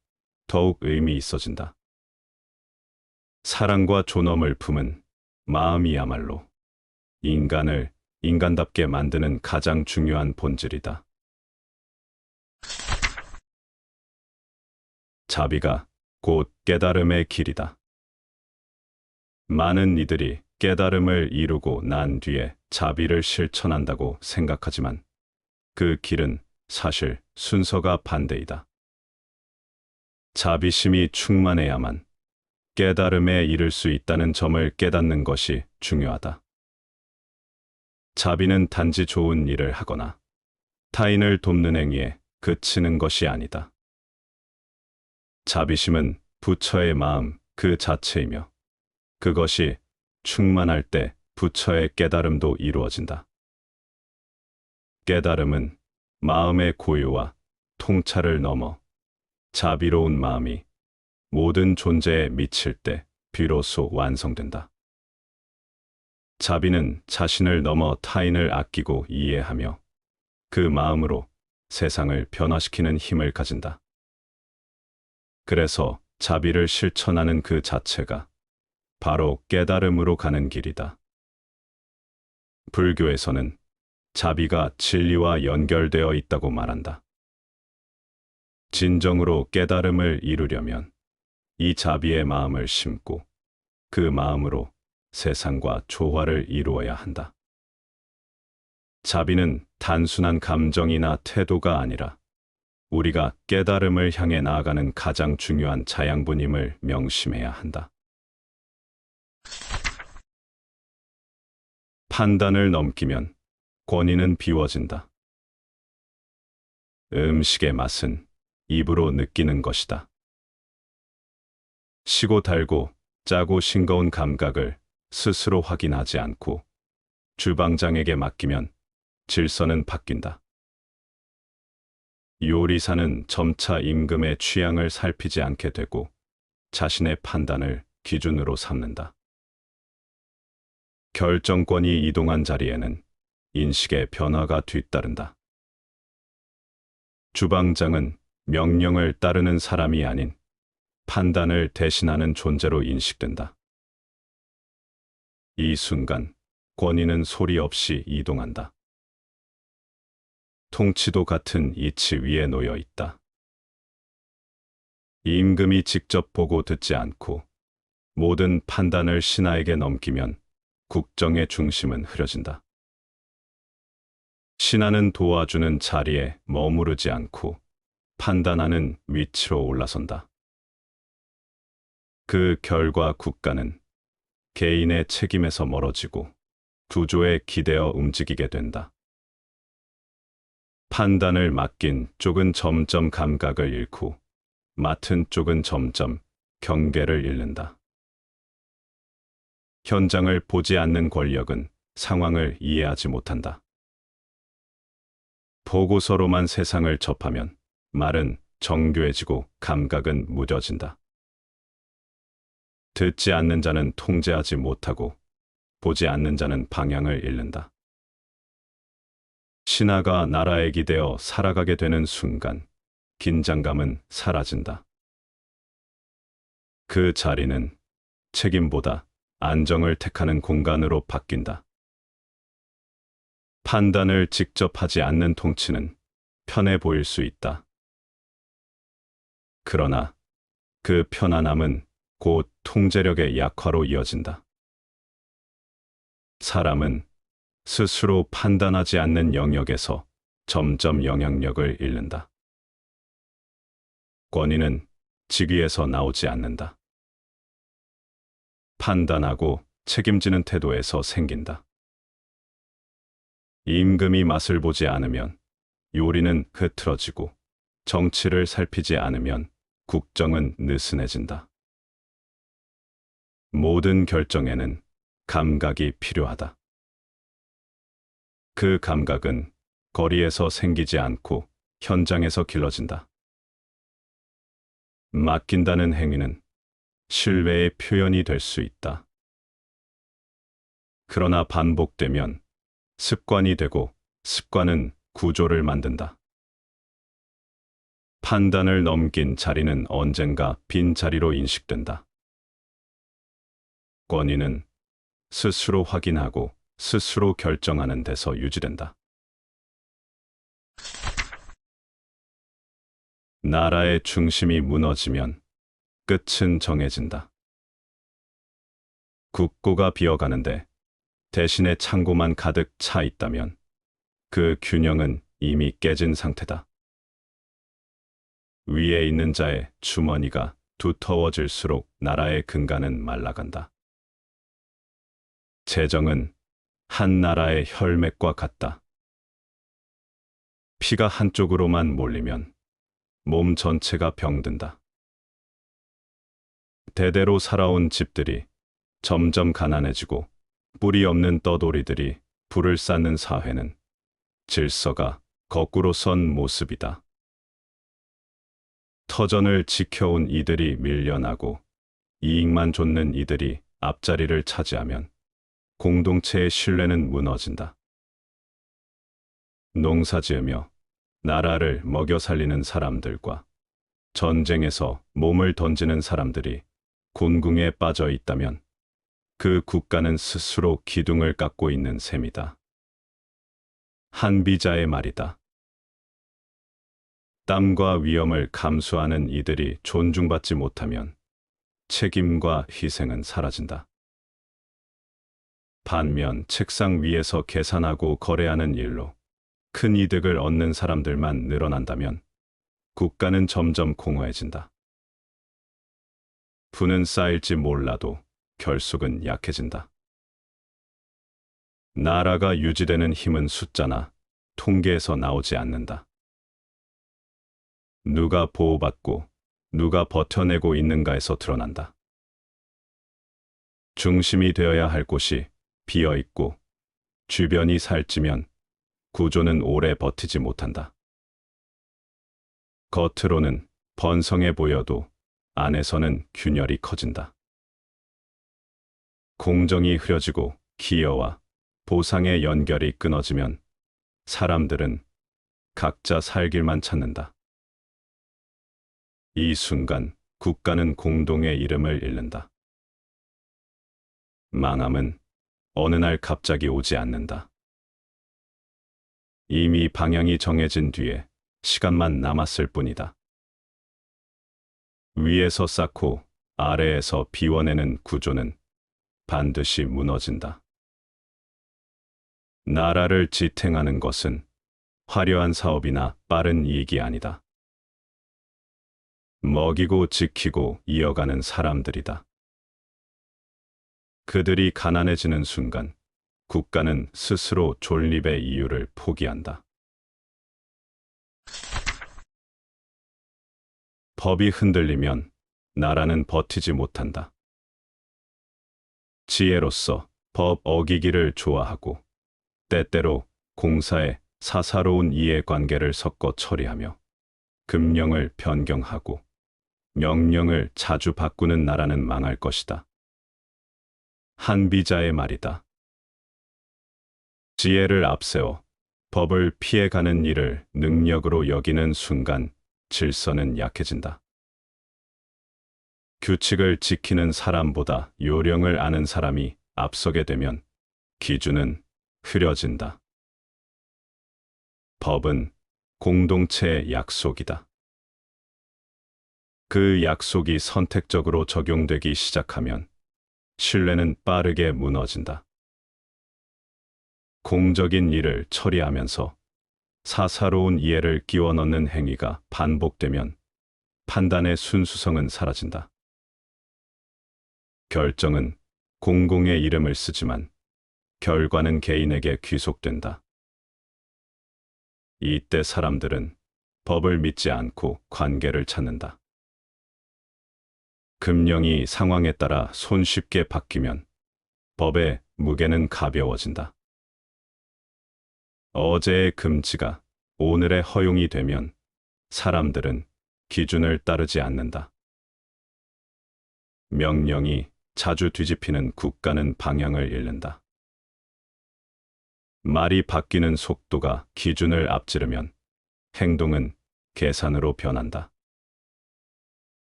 더욱 의미 있어진다. 사랑과 존엄을 품은 마음이야말로 인간을 인간답게 만드는 가장 중요한 본질이다. 자비가 곧 깨달음의 길이다. 많은 이들이 깨달음을 이루고 난 뒤에 자비를 실천한다고 생각하지만 그 길은 사실 순서가 반대이다. 자비심이 충만해야만 깨달음에 이를 수 있다는 점을 깨닫는 것이 중요하다. 자비는 단지 좋은 일을 하거나 타인을 돕는 행위에 그치는 것이 아니다. 자비심은 부처의 마음 그 자체이며 그것이 충만할 때 부처의 깨달음도 이루어진다. 깨달음은 마음의 고유와 통찰을 넘어 자비로운 마음이 모든 존재에 미칠 때 비로소 완성된다. 자비는 자신을 넘어 타인을 아끼고 이해하며 그 마음으로 세상을 변화시키는 힘을 가진다. 그래서 자비를 실천하는 그 자체가 바로 깨달음으로 가는 길이다. 불교에서는 자비가 진리와 연결되어 있다고 말한다. 진정으로 깨달음을 이루려면 이 자비의 마음을 심고 그 마음으로 세상과 조화를 이루어야 한다. 자비는 단순한 감정이나 태도가 아니라 우리가 깨달음을 향해 나아가는 가장 중요한 자양분임을 명심해야 한다. 판단을 넘기면 권위는 비워진다. 음식의 맛은 입으로 느끼는 것이다. 시고 달고 짜고 싱거운 감각을 스스로 확인하지 않고 주방장에게 맡기면 질서는 바뀐다. 요리사는 점차 임금의 취향을 살피지 않게 되고 자신의 판단을 기준으로 삼는다. 결정권이 이동한 자리에는 인식의 변화가 뒤따른다. 주방장은 명령을 따르는 사람이 아닌 판단을 대신하는 존재로 인식된다. 이 순간 권위는 소리 없이 이동한다. 통치도 같은 이치 위에 놓여 있다. 임금이 직접 보고 듣지 않고 모든 판단을 신하에게 넘기면 국정의 중심은 흐려진다. 신하는 도와주는 자리에 머무르지 않고 판단하는 위치로 올라선다. 그 결과 국가는 개인의 책임에서 멀어지고 구조에 기대어 움직이게 된다. 판단을 맡긴 쪽은 점점 감각을 잃고 맡은 쪽은 점점 경계를 잃는다. 현장을 보지 않는 권력은 상황을 이해하지 못한다. 보고서로만 세상을 접하면 말은 정교해지고 감각은 무뎌진다. 듣지 않는 자는 통제하지 못하고 보지 않는 자는 방향을 잃는다. 신하가 나라에 기대어 살아가게 되는 순간 긴장감은 사라진다. 그 자리는 책임보다 안정을 택하는 공간으로 바뀐다. 판단을 직접 하지 않는 통치는 편해 보일 수 있다. 그러나 그 편안함은 곧 통제력의 약화로 이어진다. 사람은 스스로 판단하지 않는 영역에서 점점 영향력을 잃는다. 권위는 직위에서 나오지 않는다. 판단하고 책임지는 태도에서 생긴다. 임금이 맛을 보지 않으면 요리는 흐트러지고 정치를 살피지 않으면 국정은 느슨해진다. 모든 결정에는 감각이 필요하다. 그 감각은 거리에서 생기지 않고 현장에서 길러진다. 맡긴다는 행위는 신뢰의 표현이 될 수 있다. 그러나 반복되면 습관이 되고 습관은 구조를 만든다. 판단을 넘긴 자리는 언젠가 빈자리로 인식된다. 권위는 스스로 확인하고 스스로 결정하는 데서 유지된다. 나라의 중심이 무너지면 끝은 정해진다. 국고가 비어가는데 대신에 창고만 가득 차 있다면 그 균형은 이미 깨진 상태다. 위에 있는 자의 주머니가 두터워질수록 나라의 근간은 말라간다. 재정은 한 나라의 혈맥과 같다. 피가 한쪽으로만 몰리면 몸 전체가 병든다. 대대로 살아온 집들이 점점 가난해지고 뿌리 없는 떠돌이들이 불을 쌓는 사회는 질서가 거꾸로 선 모습이다. 터전을 지켜온 이들이 밀려나고 이익만 좇는 이들이 앞자리를 차지하면 공동체의 신뢰는 무너진다. 농사지으며 나라를 먹여 살리는 사람들과 전쟁에서 몸을 던지는 사람들이 곤궁에 빠져 있다면 그 국가는 스스로 기둥을 깎고 있는 셈이다. 한비자의 말이다. 땀과 위험을 감수하는 이들이 존중받지 못하면 책임과 희생은 사라진다. 반면 책상 위에서 계산하고 거래하는 일로 큰 이득을 얻는 사람들만 늘어난다면 국가는 점점 공허해진다. 부는 쌓일지 몰라도 결속은 약해진다. 나라가 유지되는 힘은 숫자나 통계에서 나오지 않는다. 누가 보호받고 누가 버텨내고 있는가에서 드러난다. 중심이 되어야 할 곳이 비어 있고 주변이 살찌면 구조는 오래 버티지 못한다. 겉으로는 번성해 보여도 안에서는 균열이 커진다. 공정이 흐려지고 기여와 보상의 연결이 끊어지면 사람들은 각자 살 길만 찾는다. 이 순간 국가는 공동의 이름을 잃는다. 망함은 어느 날 갑자기 오지 않는다. 이미 방향이 정해진 뒤에 시간만 남았을 뿐이다. 위에서 쌓고 아래에서 비워내는 구조는 반드시 무너진다. 나라를 지탱하는 것은 화려한 사업이나 빠른 이익이 아니다. 먹이고 지키고 이어가는 사람들이다. 그들이 가난해지는 순간 국가는 스스로 존립의 이유를 포기한다. 법이 흔들리면 나라는 버티지 못한다. 지혜로서 법 어기기를 좋아하고 때때로 공사에 사사로운 이해관계를 섞어 처리하며 금령을 변경하고 명령을 자주 바꾸는 나라는 망할 것이다. 한비자의 말이다. 지혜를 앞세워 법을 피해가는 일을 능력으로 여기는 순간 질서는 약해진다. 규칙을 지키는 사람보다 요령을 아는 사람이 앞서게 되면 기준은 흐려진다. 법은 공동체의 약속이다. 그 약속이 선택적으로 적용되기 시작하면 신뢰는 빠르게 무너진다. 공적인 일을 처리하면서 사사로운 이해를 끼워 넣는 행위가 반복되면 판단의 순수성은 사라진다. 결정은 공공의 이름을 쓰지만 결과는 개인에게 귀속된다. 이때 사람들은 법을 믿지 않고 관계를 찾는다. 금령이 상황에 따라 손쉽게 바뀌면 법의 무게는 가벼워진다. 어제의 금지가 오늘의 허용이 되면 사람들은 기준을 따르지 않는다. 명령이 자주 뒤집히는 국가는 방향을 잃는다. 말이 바뀌는 속도가 기준을 앞지르면 행동은 계산으로 변한다.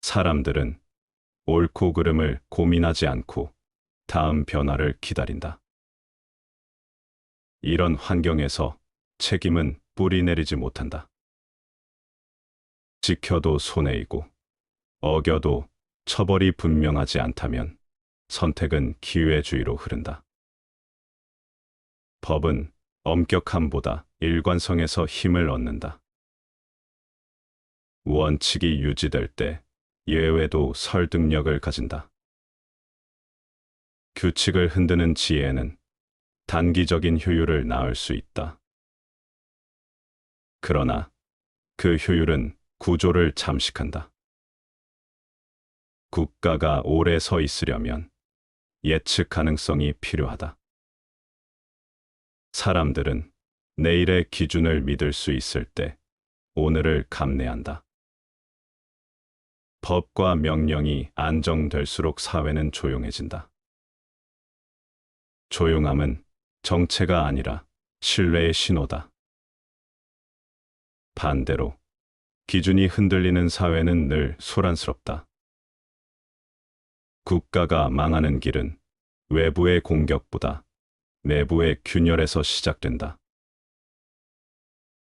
사람들은 옳고 그름을 고민하지 않고 다음 변화를 기다린다. 이런 환경에서 책임은 뿌리 내리지 못한다. 지켜도 손해이고 어겨도 처벌이 분명하지 않다면 선택은 기회주의로 흐른다. 법은 엄격함보다 일관성에서 힘을 얻는다. 원칙이 유지될 때 예외도 설득력을 가진다. 규칙을 흔드는 지혜는 단기적인 효율을 낳을 수 있다. 그러나 그 효율은 구조를 잠식한다. 국가가 오래 서 있으려면 예측 가능성이 필요하다. 사람들은 내일의 기준을 믿을 수 있을 때 오늘을 감내한다. 법과 명령이 안정될수록 사회는 조용해진다. 조용함은 정체가 아니라 신뢰의 신호다. 반대로 기준이 흔들리는 사회는 늘 소란스럽다. 국가가 망하는 길은 외부의 공격보다 내부의 균열에서 시작된다.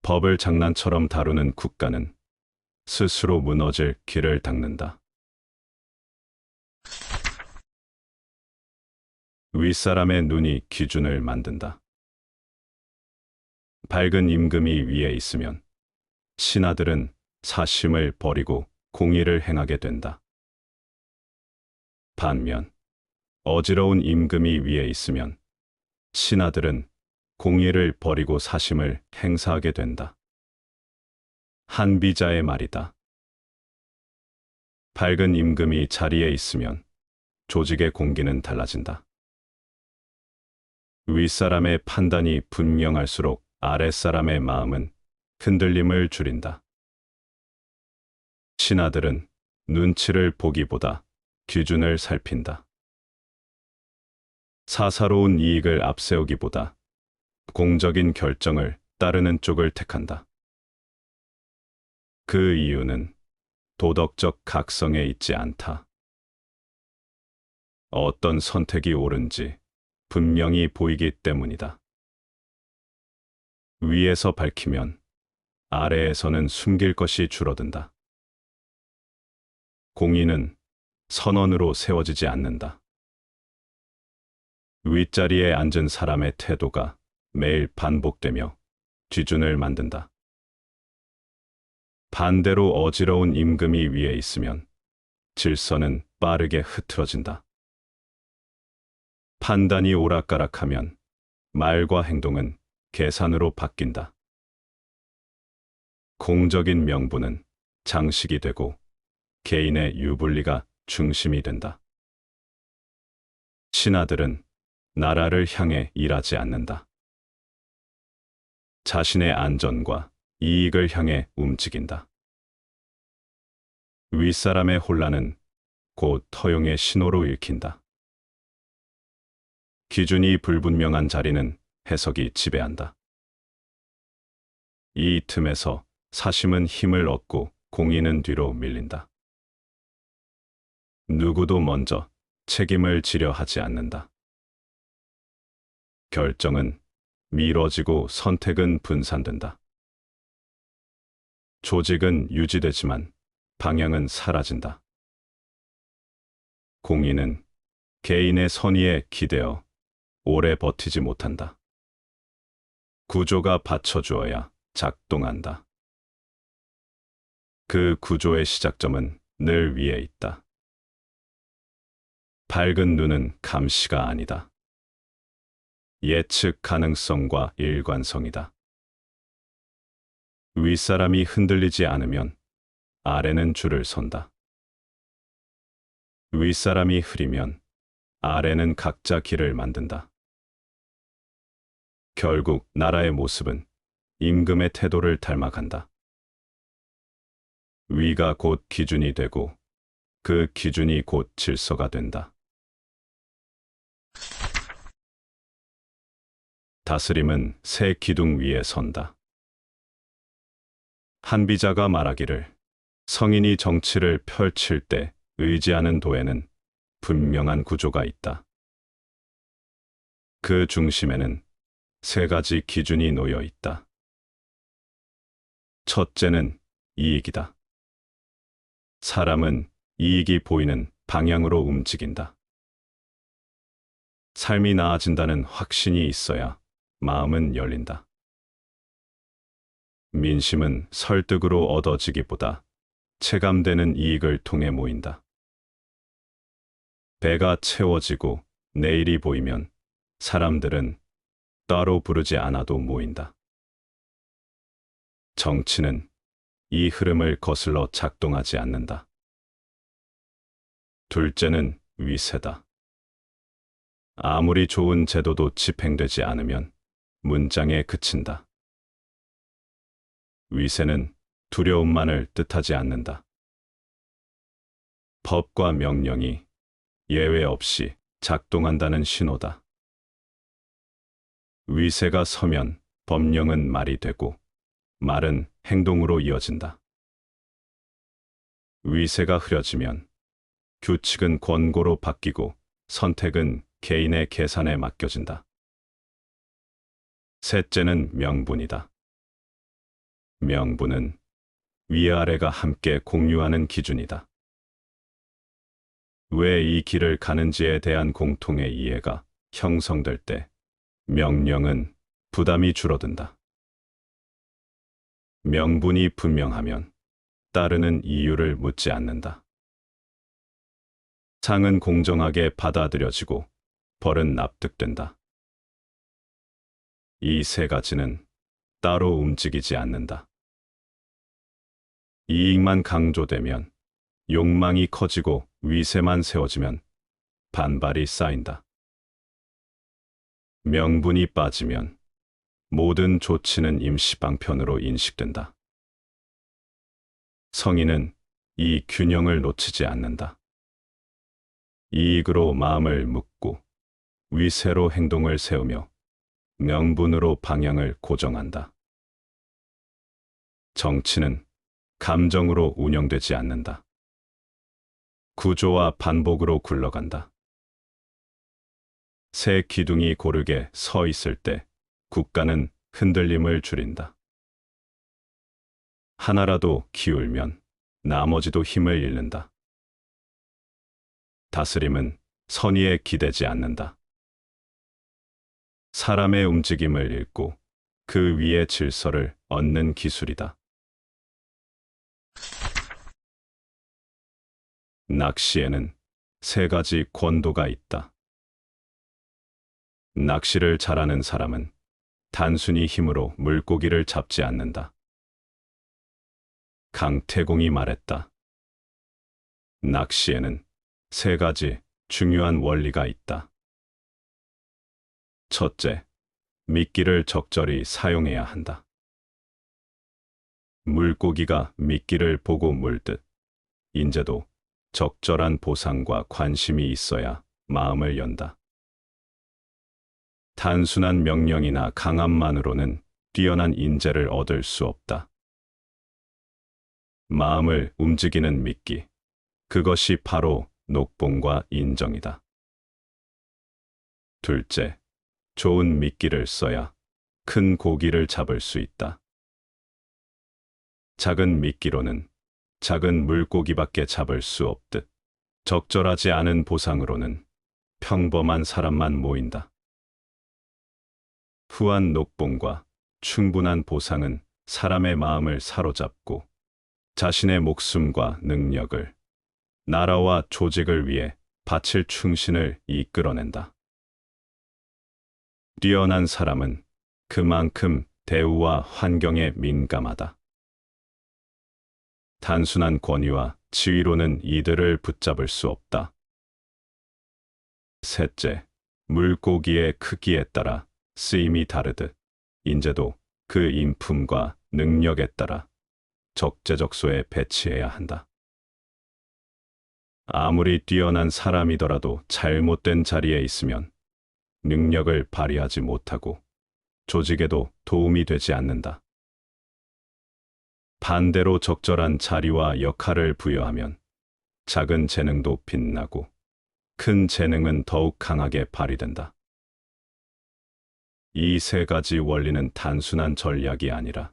법을 장난처럼 다루는 국가는 스스로 무너질 길을 닦는다. 윗사람의 눈이 기준을 만든다. 밝은 임금이 위에 있으면 신하들은 사심을 버리고 공의를 행하게 된다. 반면 어지러운 임금이 위에 있으면 신하들은 공의를 버리고 사심을 행사하게 된다. 한비자의 말이다. 밝은 임금이 자리에 있으면 조직의 공기는 달라진다. 윗사람의 판단이 분명할수록 아랫사람의 마음은 흔들림을 줄인다. 신하들은 눈치를 보기보다 기준을 살핀다. 사사로운 이익을 앞세우기보다 공적인 결정을 따르는 쪽을 택한다. 그 이유는 도덕적 각성에 있지 않다. 어떤 선택이 옳은지 분명히 보이기 때문이다. 위에서 밝히면 아래에서는 숨길 것이 줄어든다. 공의는 선언으로 세워지지 않는다. 윗자리에 앉은 사람의 태도가 매일 반복되며 뒤준을 만든다. 반대로 어지러운 임금이 위에 있으면 질서는 빠르게 흐트러진다. 판단이 오락가락하면 말과 행동은 계산으로 바뀐다. 공적인 명분은 장식이 되고 개인의 유불리가 중심이 된다. 신하들은 나라를 향해 일하지 않는다. 자신의 안전과 이익을 향해 움직인다. 윗사람의 혼란은 곧 허용의 신호로 읽힌다. 기준이 불분명한 자리는 해석이 지배한다. 이 틈에서 사심은 힘을 얻고 공의는 뒤로 밀린다. 누구도 먼저 책임을 지려 하지 않는다. 결정은 미뤄지고 선택은 분산된다. 조직은 유지되지만 방향은 사라진다. 공의는 개인의 선의에 기대어 오래 버티지 못한다. 구조가 받쳐주어야 작동한다. 그 구조의 시작점은 늘 위에 있다. 밝은 눈은 감시가 아니다. 예측 가능성과 일관성이다. 윗사람이 흔들리지 않으면 아래는 줄을 선다. 윗사람이 흐리면 아래는 각자 길을 만든다. 결국 나라의 모습은 임금의 태도를 닮아간다. 위가 곧 기준이 되고 그 기준이 곧 질서가 된다. 다스림은 새 기둥 위에 선다. 한비자가 말하기를 성인이 정치를 펼칠 때 의지하는 도에는 분명한 구조가 있다. 그 중심에는 세 가지 기준이 놓여 있다. 첫째는 이익이다. 사람은 이익이 보이는 방향으로 움직인다. 삶이 나아진다는 확신이 있어야 마음은 열린다. 민심은 설득으로 얻어지기보다 체감되는 이익을 통해 모인다. 배가 채워지고 내일이 보이면 사람들은 따로 부르지 않아도 모인다. 정치는 이 흐름을 거슬러 작동하지 않는다. 둘째는 위세다. 아무리 좋은 제도도 집행되지 않으면 문장에 그친다. 위세는 두려움만을 뜻하지 않는다. 법과 명령이 예외 없이 작동한다는 신호다. 위세가 서면 법령은 말이 되고 말은 행동으로 이어진다. 위세가 흐려지면 규칙은 권고로 바뀌고 선택은 개인의 계산에 맡겨진다. 셋째는 명분이다. 명분은 위아래가 함께 공유하는 기준이다. 왜 이 길을 가는지에 대한 공통의 이해가 형성될 때 명령은 부담이 줄어든다. 명분이 분명하면 따르는 이유를 묻지 않는다. 상은 공정하게 받아들여지고 벌은 납득된다. 이 세 가지는 따로 움직이지 않는다. 이익만 강조되면, 욕망이 커지고 위세만 세워지면 반발이 쌓인다. 명분이 빠지면 모든 조치는 임시방편으로 인식된다. 성인은 이 균형을 놓치지 않는다. 이익으로 마음을 묶고 위세로 행동을 세우며 명분으로 방향을 고정한다. 정치는 감정으로 운영되지 않는다. 구조와 반복으로 굴러간다. 새 기둥이 고르게 서 있을 때 국가는 흔들림을 줄인다. 하나라도 기울면 나머지도 힘을 잃는다. 다스림은 선의에 기대지 않는다. 사람의 움직임을 읽고 그 위에 질서를 얻는 기술이다. 낚시에는 세 가지 권도가 있다. 낚시를 잘하는 사람은 단순히 힘으로 물고기를 잡지 않는다. 강태공이 말했다. 낚시에는 세 가지 중요한 원리가 있다. 첫째, 미끼를 적절히 사용해야 한다. 물고기가 미끼를 보고 물듯 인재도 적절한 보상과 관심이 있어야 마음을 연다. 단순한 명령이나 강함만으로는 뛰어난 인재를 얻을 수 없다. 마음을 움직이는 미끼, 그것이 바로 녹봉과 인정이다. 둘째, 좋은 미끼를 써야 큰 고기를 잡을 수 있다. 작은 미끼로는 작은 물고기밖에 잡을 수 없듯 적절하지 않은 보상으로는 평범한 사람만 모인다. 후한 녹봉과 충분한 보상은 사람의 마음을 사로잡고 자신의 목숨과 능력을 나라와 조직을 위해 바칠 충신을 이끌어낸다. 뛰어난 사람은 그만큼 대우와 환경에 민감하다. 단순한 권위와 지위로는 이들을 붙잡을 수 없다. 셋째, 물고기의 크기에 따라 쓰임이 다르듯 인재도 그 인품과 능력에 따라 적재적소에 배치해야 한다. 아무리 뛰어난 사람이더라도 잘못된 자리에 있으면 능력을 발휘하지 못하고 조직에도 도움이 되지 않는다. 반대로 적절한 자리와 역할을 부여하면 작은 재능도 빛나고 큰 재능은 더욱 강하게 발휘된다. 이 세 가지 원리는 단순한 전략이 아니라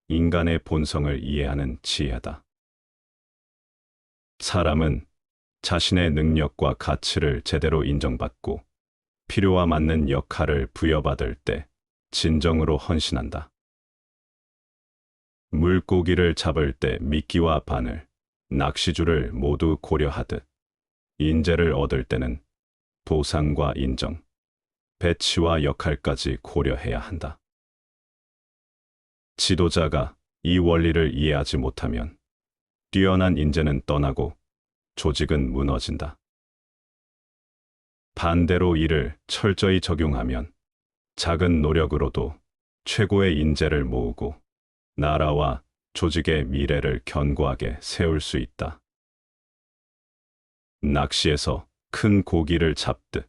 인간의 본성을 이해하는 지혜다. 사람은 자신의 능력과 가치를 제대로 인정받고 필요와 맞는 역할을 부여받을 때 진정으로 헌신한다. 물고기를 잡을 때 미끼와 바늘, 낚시줄을 모두 고려하듯 인재를 얻을 때는 보상과 인정, 배치와 역할까지 고려해야 한다. 지도자가 이 원리를 이해하지 못하면 뛰어난 인재는 떠나고 조직은 무너진다. 반대로 이를 철저히 적용하면 작은 노력으로도 최고의 인재를 모으고 나라와 조직의 미래를 견고하게 세울 수 있다. 낚시에서 큰 고기를 잡듯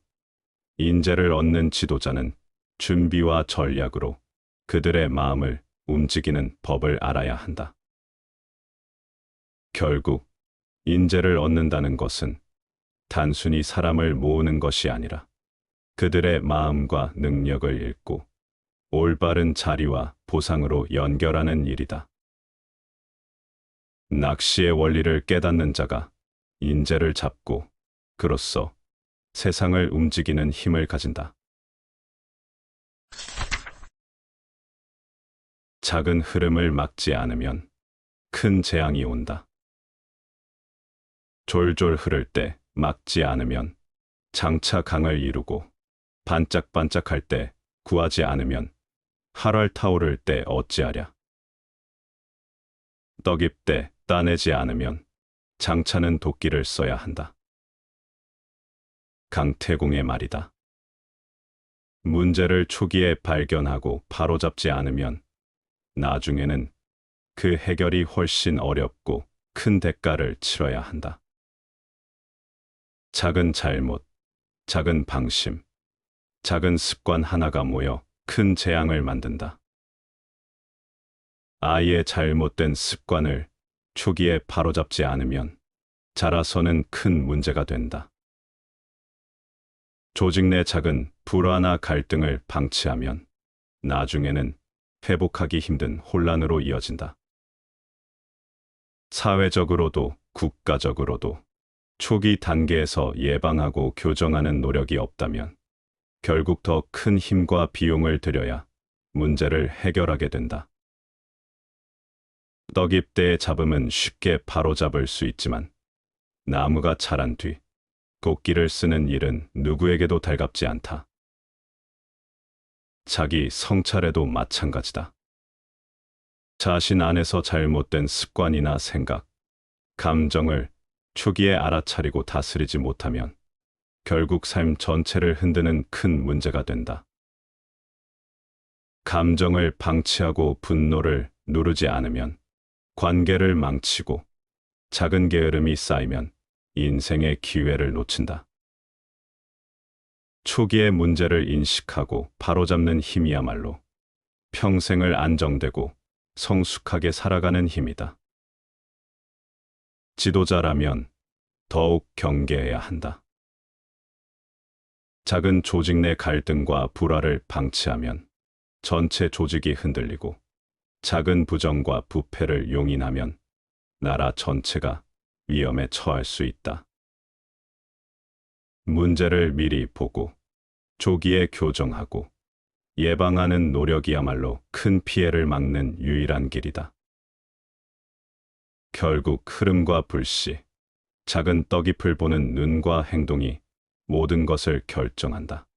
인재를 얻는 지도자는 준비와 전략으로 그들의 마음을 움직이는 법을 알아야 한다. 결국 인재를 얻는다는 것은 단순히 사람을 모으는 것이 아니라 그들의 마음과 능력을 읽고 올바른 자리와 보상으로 연결하는 일이다. 낚시의 원리를 깨닫는 자가 인재를 잡고 그로써 세상을 움직이는 힘을 가진다. 작은 흐름을 막지 않으면 큰 재앙이 온다. 졸졸 흐를 때 막지 않으면 장차 강을 이루고 반짝반짝할 때 구하지 않으면 활활 타오를 때 어찌하랴. 떡입 때 따내지 않으면 장차는 도끼를 써야 한다. 강태공의 말이다. 문제를 초기에 발견하고 바로잡지 않으면 나중에는 그 해결이 훨씬 어렵고 큰 대가를 치러야 한다. 작은 잘못, 작은 방심, 작은 습관 하나가 모여 큰 재앙을 만든다. 아이의 잘못된 습관을 초기에 바로잡지 않으면 자라서는 큰 문제가 된다. 조직 내 작은 불화나 갈등을 방치하면 나중에는 회복하기 힘든 혼란으로 이어진다. 사회적으로도 국가적으로도 초기 단계에서 예방하고 교정하는 노력이 없다면 결국 더 큰 힘과 비용을 들여야 문제를 해결하게 된다. 떡잎대의 잡음은 쉽게 바로잡을 수 있지만 나무가 자란 뒤 곡기를 쓰는 일은 누구에게도 달갑지 않다. 자기 성찰에도 마찬가지다. 자신 안에서 잘못된 습관이나 생각, 감정을 초기에 알아차리고 다스리지 못하면 결국 삶 전체를 흔드는 큰 문제가 된다. 감정을 방치하고 분노를 누르지 않으면 관계를 망치고 작은 게으름이 쌓이면 인생의 기회를 놓친다. 초기의 문제를 인식하고 바로잡는 힘이야말로 평생을 안정되고 성숙하게 살아가는 힘이다. 지도자라면 더욱 경계해야 한다. 작은 조직 내 갈등과 불화를 방치하면 전체 조직이 흔들리고 작은 부정과 부패를 용인하면 나라 전체가 위험에 처할 수 있다. 문제를 미리 보고 조기에 교정하고 예방하는 노력이야말로 큰 피해를 막는 유일한 길이다. 결국 흐름과 불씨, 작은 떡잎을 보는 눈과 행동이 모든 것을 결정한다.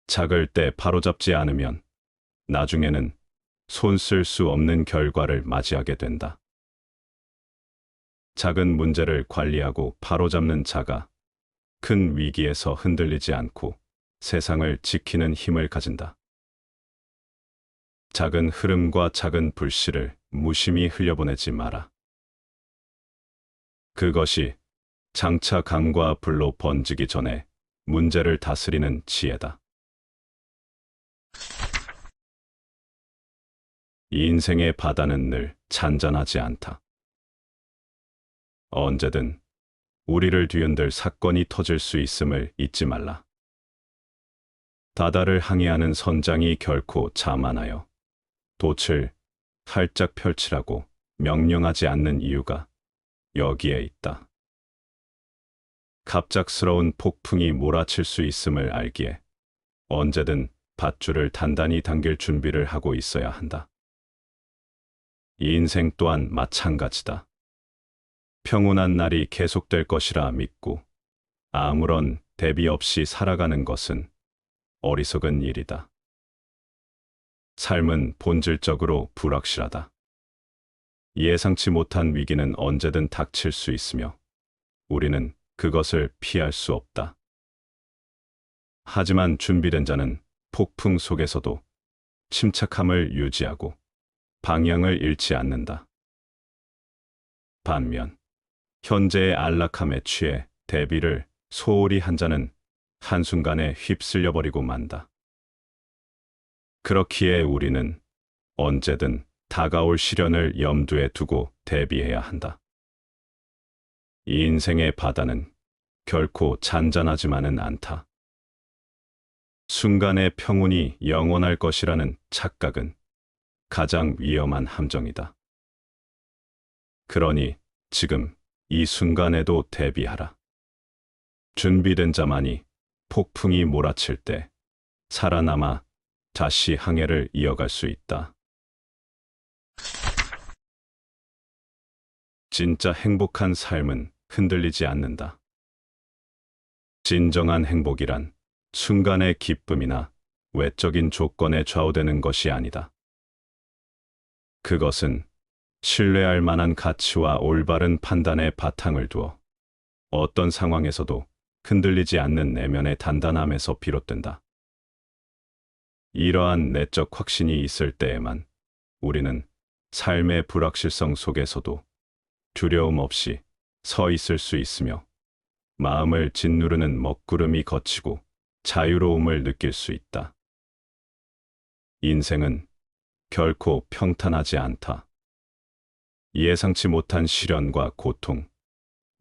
작을 때 바로잡지 않으면 나중에는 손 쓸 수 없는 결과를 맞이하게 된다. 작은 문제를 관리하고 바로잡는 자가 큰 위기에서 흔들리지 않고 세상을 지키는 힘을 가진다. 작은 흐름과 작은 불씨를 무심히 흘려보내지 마라. 그것이 장차 강과 불로 번지기 전에 문제를 다스리는 지혜다. 인생의 바다는 늘 잔잔하지 않다. 언제든 우리를 뒤흔들 사건이 터질 수 있음을 잊지 말라. 바다를 항해하는 선장이 결코 자만하여 돛을 활짝 펼치라고 명령하지 않는 이유가 여기에 있다. 갑작스러운 폭풍이 몰아칠 수 있음을 알기에 언제든 밧줄을 단단히 당길 준비를 하고 있어야 한다. 인생 또한 마찬가지다. 평온한 날이 계속될 것이라 믿고 아무런 대비 없이 살아가는 것은 어리석은 일이다. 삶은 본질적으로 불확실하다. 예상치 못한 위기는 언제든 닥칠 수 있으며 우리는 그것을 피할 수 없다. 하지만 준비된 자는 폭풍 속에서도 침착함을 유지하고 방향을 잃지 않는다. 반면 현재의 안락함에 취해 대비를 소홀히 한 자는 한순간에 휩쓸려 버리고 만다. 그렇기에 우리는 언제든 다가올 시련을 염두에 두고 대비해야 한다. 이 인생의 바다는 결코 잔잔하지만은 않다. 순간의 평온이 영원할 것이라는 착각은 가장 위험한 함정이다. 그러니 지금 이 순간에도 대비하라. 준비된 자만이 폭풍이 몰아칠 때 살아남아 다시 항해를 이어갈 수 있다. 진짜 행복한 삶은 흔들리지 않는다. 진정한 행복이란 순간의 기쁨이나 외적인 조건에 좌우되는 것이 아니다. 그것은 신뢰할 만한 가치와 올바른 판단의 바탕을 두어 어떤 상황에서도 흔들리지 않는 내면의 단단함에서 비롯된다. 이러한 내적 확신이 있을 때에만 우리는 삶의 불확실성 속에서도 두려움 없이 서 있을 수 있으며 마음을 짓누르는 먹구름이 거치고 자유로움을 느낄 수 있다. 인생은 결코 평탄하지 않다. 예상치 못한 시련과 고통,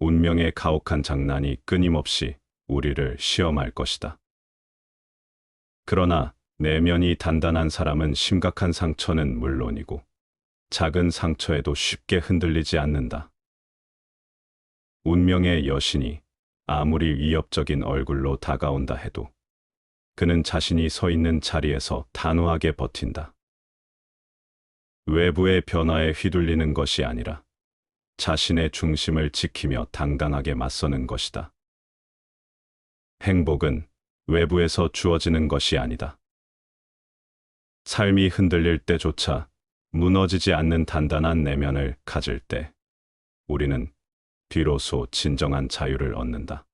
운명의 가혹한 장난이 끊임없이 우리를 시험할 것이다. 그러나 내면이 단단한 사람은 심각한 상처는 물론이고 작은 상처에도 쉽게 흔들리지 않는다. 운명의 여신이 아무리 위협적인 얼굴로 다가온다 해도 그는 자신이 서 있는 자리에서 단호하게 버틴다. 외부의 변화에 휘둘리는 것이 아니라 자신의 중심을 지키며 당당하게 맞서는 것이다. 행복은 외부에서 주어지는 것이 아니다. 삶이 흔들릴 때조차 무너지지 않는 단단한 내면을 가질 때 우리는 비로소 진정한 자유를 얻는다.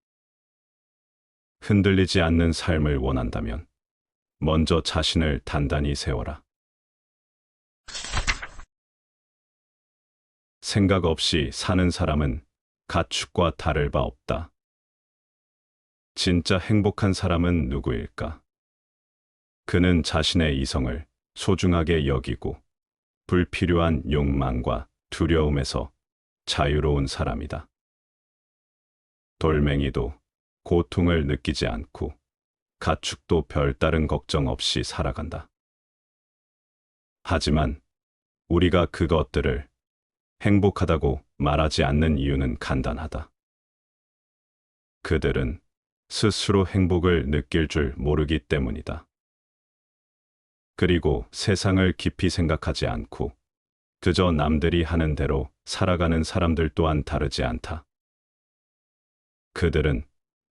흔들리지 않는 삶을 원한다면 먼저 자신을 단단히 세워라. 생각 없이 사는 사람은 가축과 다를 바 없다. 진짜 행복한 사람은 누구일까? 그는 자신의 이성을 소중하게 여기고 불필요한 욕망과 두려움에서 자유로운 사람이다. 돌멩이도 고통을 느끼지 않고 가축도 별다른 걱정 없이 살아간다. 하지만 우리가 그것들을 행복하다고 말하지 않는 이유는 간단하다. 그들은 스스로 행복을 느낄 줄 모르기 때문이다. 그리고 세상을 깊이 생각하지 않고 그저 남들이 하는 대로 살아가는 사람들 또한 다르지 않다. 그들은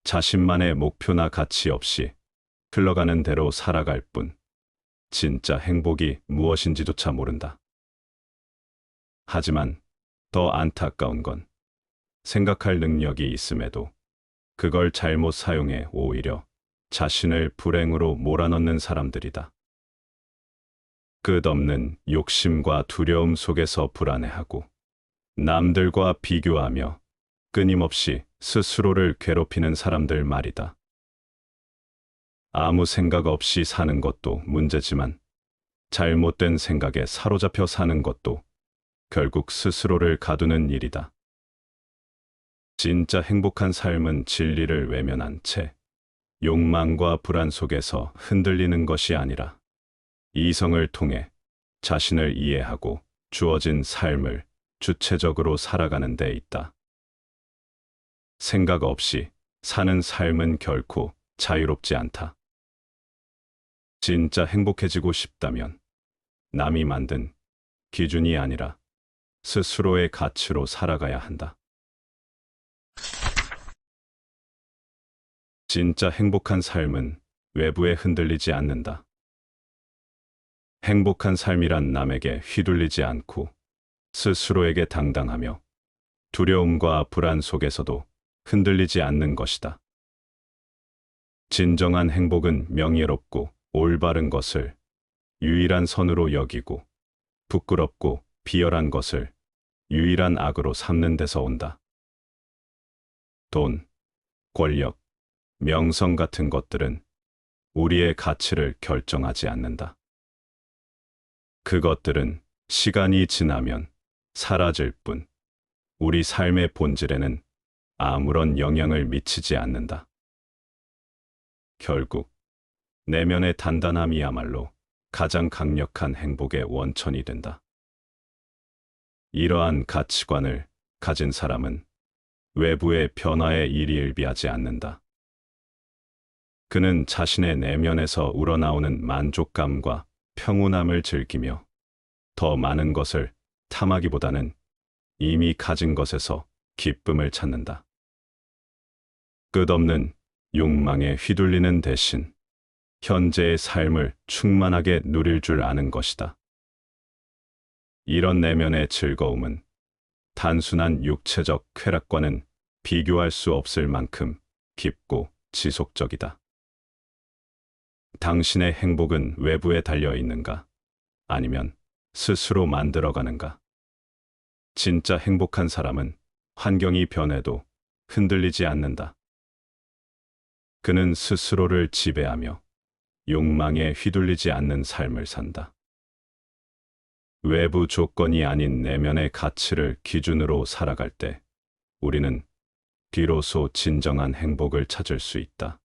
자신만의 목표나 가치 없이 흘러가는 대로 살아갈 뿐 진짜 행복이 무엇인지조차 모른다. 하지만 더 안타까운 건 생각할 능력이 있음에도 그걸 잘못 사용해 오히려 자신을 불행으로 몰아넣는 사람들이다. 끝없는 욕심과 두려움 속에서 불안해하고 남들과 비교하며 끊임없이 스스로를 괴롭히는 사람들 말이다. 아무 생각 없이 사는 것도 문제지만 잘못된 생각에 사로잡혀 사는 것도 결국 스스로를 가두는 일이다. 진짜 행복한 삶은 진리를 외면한 채 욕망과 불안 속에서 흔들리는 것이 아니라 이성을 통해 자신을 이해하고 주어진 삶을 주체적으로 살아가는 데 있다. 생각 없이 사는 삶은 결코 자유롭지 않다. 진짜 행복해지고 싶다면 남이 만든 기준이 아니라 스스로의 가치로 살아가야 한다. 진짜 행복한 삶은 외부에 흔들리지 않는다. 행복한 삶이란 남에게 휘둘리지 않고 스스로에게 당당하며 두려움과 불안 속에서도 흔들리지 않는 것이다. 진정한 행복은 명예롭고 올바른 것을 유일한 선으로 여기고 부끄럽고 비열한 것을 유일한 악으로 삼는 데서 온다. 돈, 권력, 명성 같은 것들은 우리의 가치를 결정하지 않는다. 그것들은 시간이 지나면 사라질 뿐 우리 삶의 본질에는 아무런 영향을 미치지 않는다. 결국 내면의 단단함이야말로 가장 강력한 행복의 원천이 된다. 이러한 가치관을 가진 사람은 외부의 변화에 일희일비하지 않는다. 그는 자신의 내면에서 우러나오는 만족감과 평온함을 즐기며 더 많은 것을 탐하기보다는 이미 가진 것에서 기쁨을 찾는다. 끝없는 욕망에 휘둘리는 대신 현재의 삶을 충만하게 누릴 줄 아는 것이다. 이런 내면의 즐거움은 단순한 육체적 쾌락과는 비교할 수 없을 만큼 깊고 지속적이다. 당신의 행복은 외부에 달려 있는가? 아니면 스스로 만들어가는가? 진짜 행복한 사람은 환경이 변해도 흔들리지 않는다. 그는 스스로를 지배하며 욕망에 휘둘리지 않는 삶을 산다. 외부 조건이 아닌 내면의 가치를 기준으로 살아갈 때 우리는 비로소 진정한 행복을 찾을 수 있다.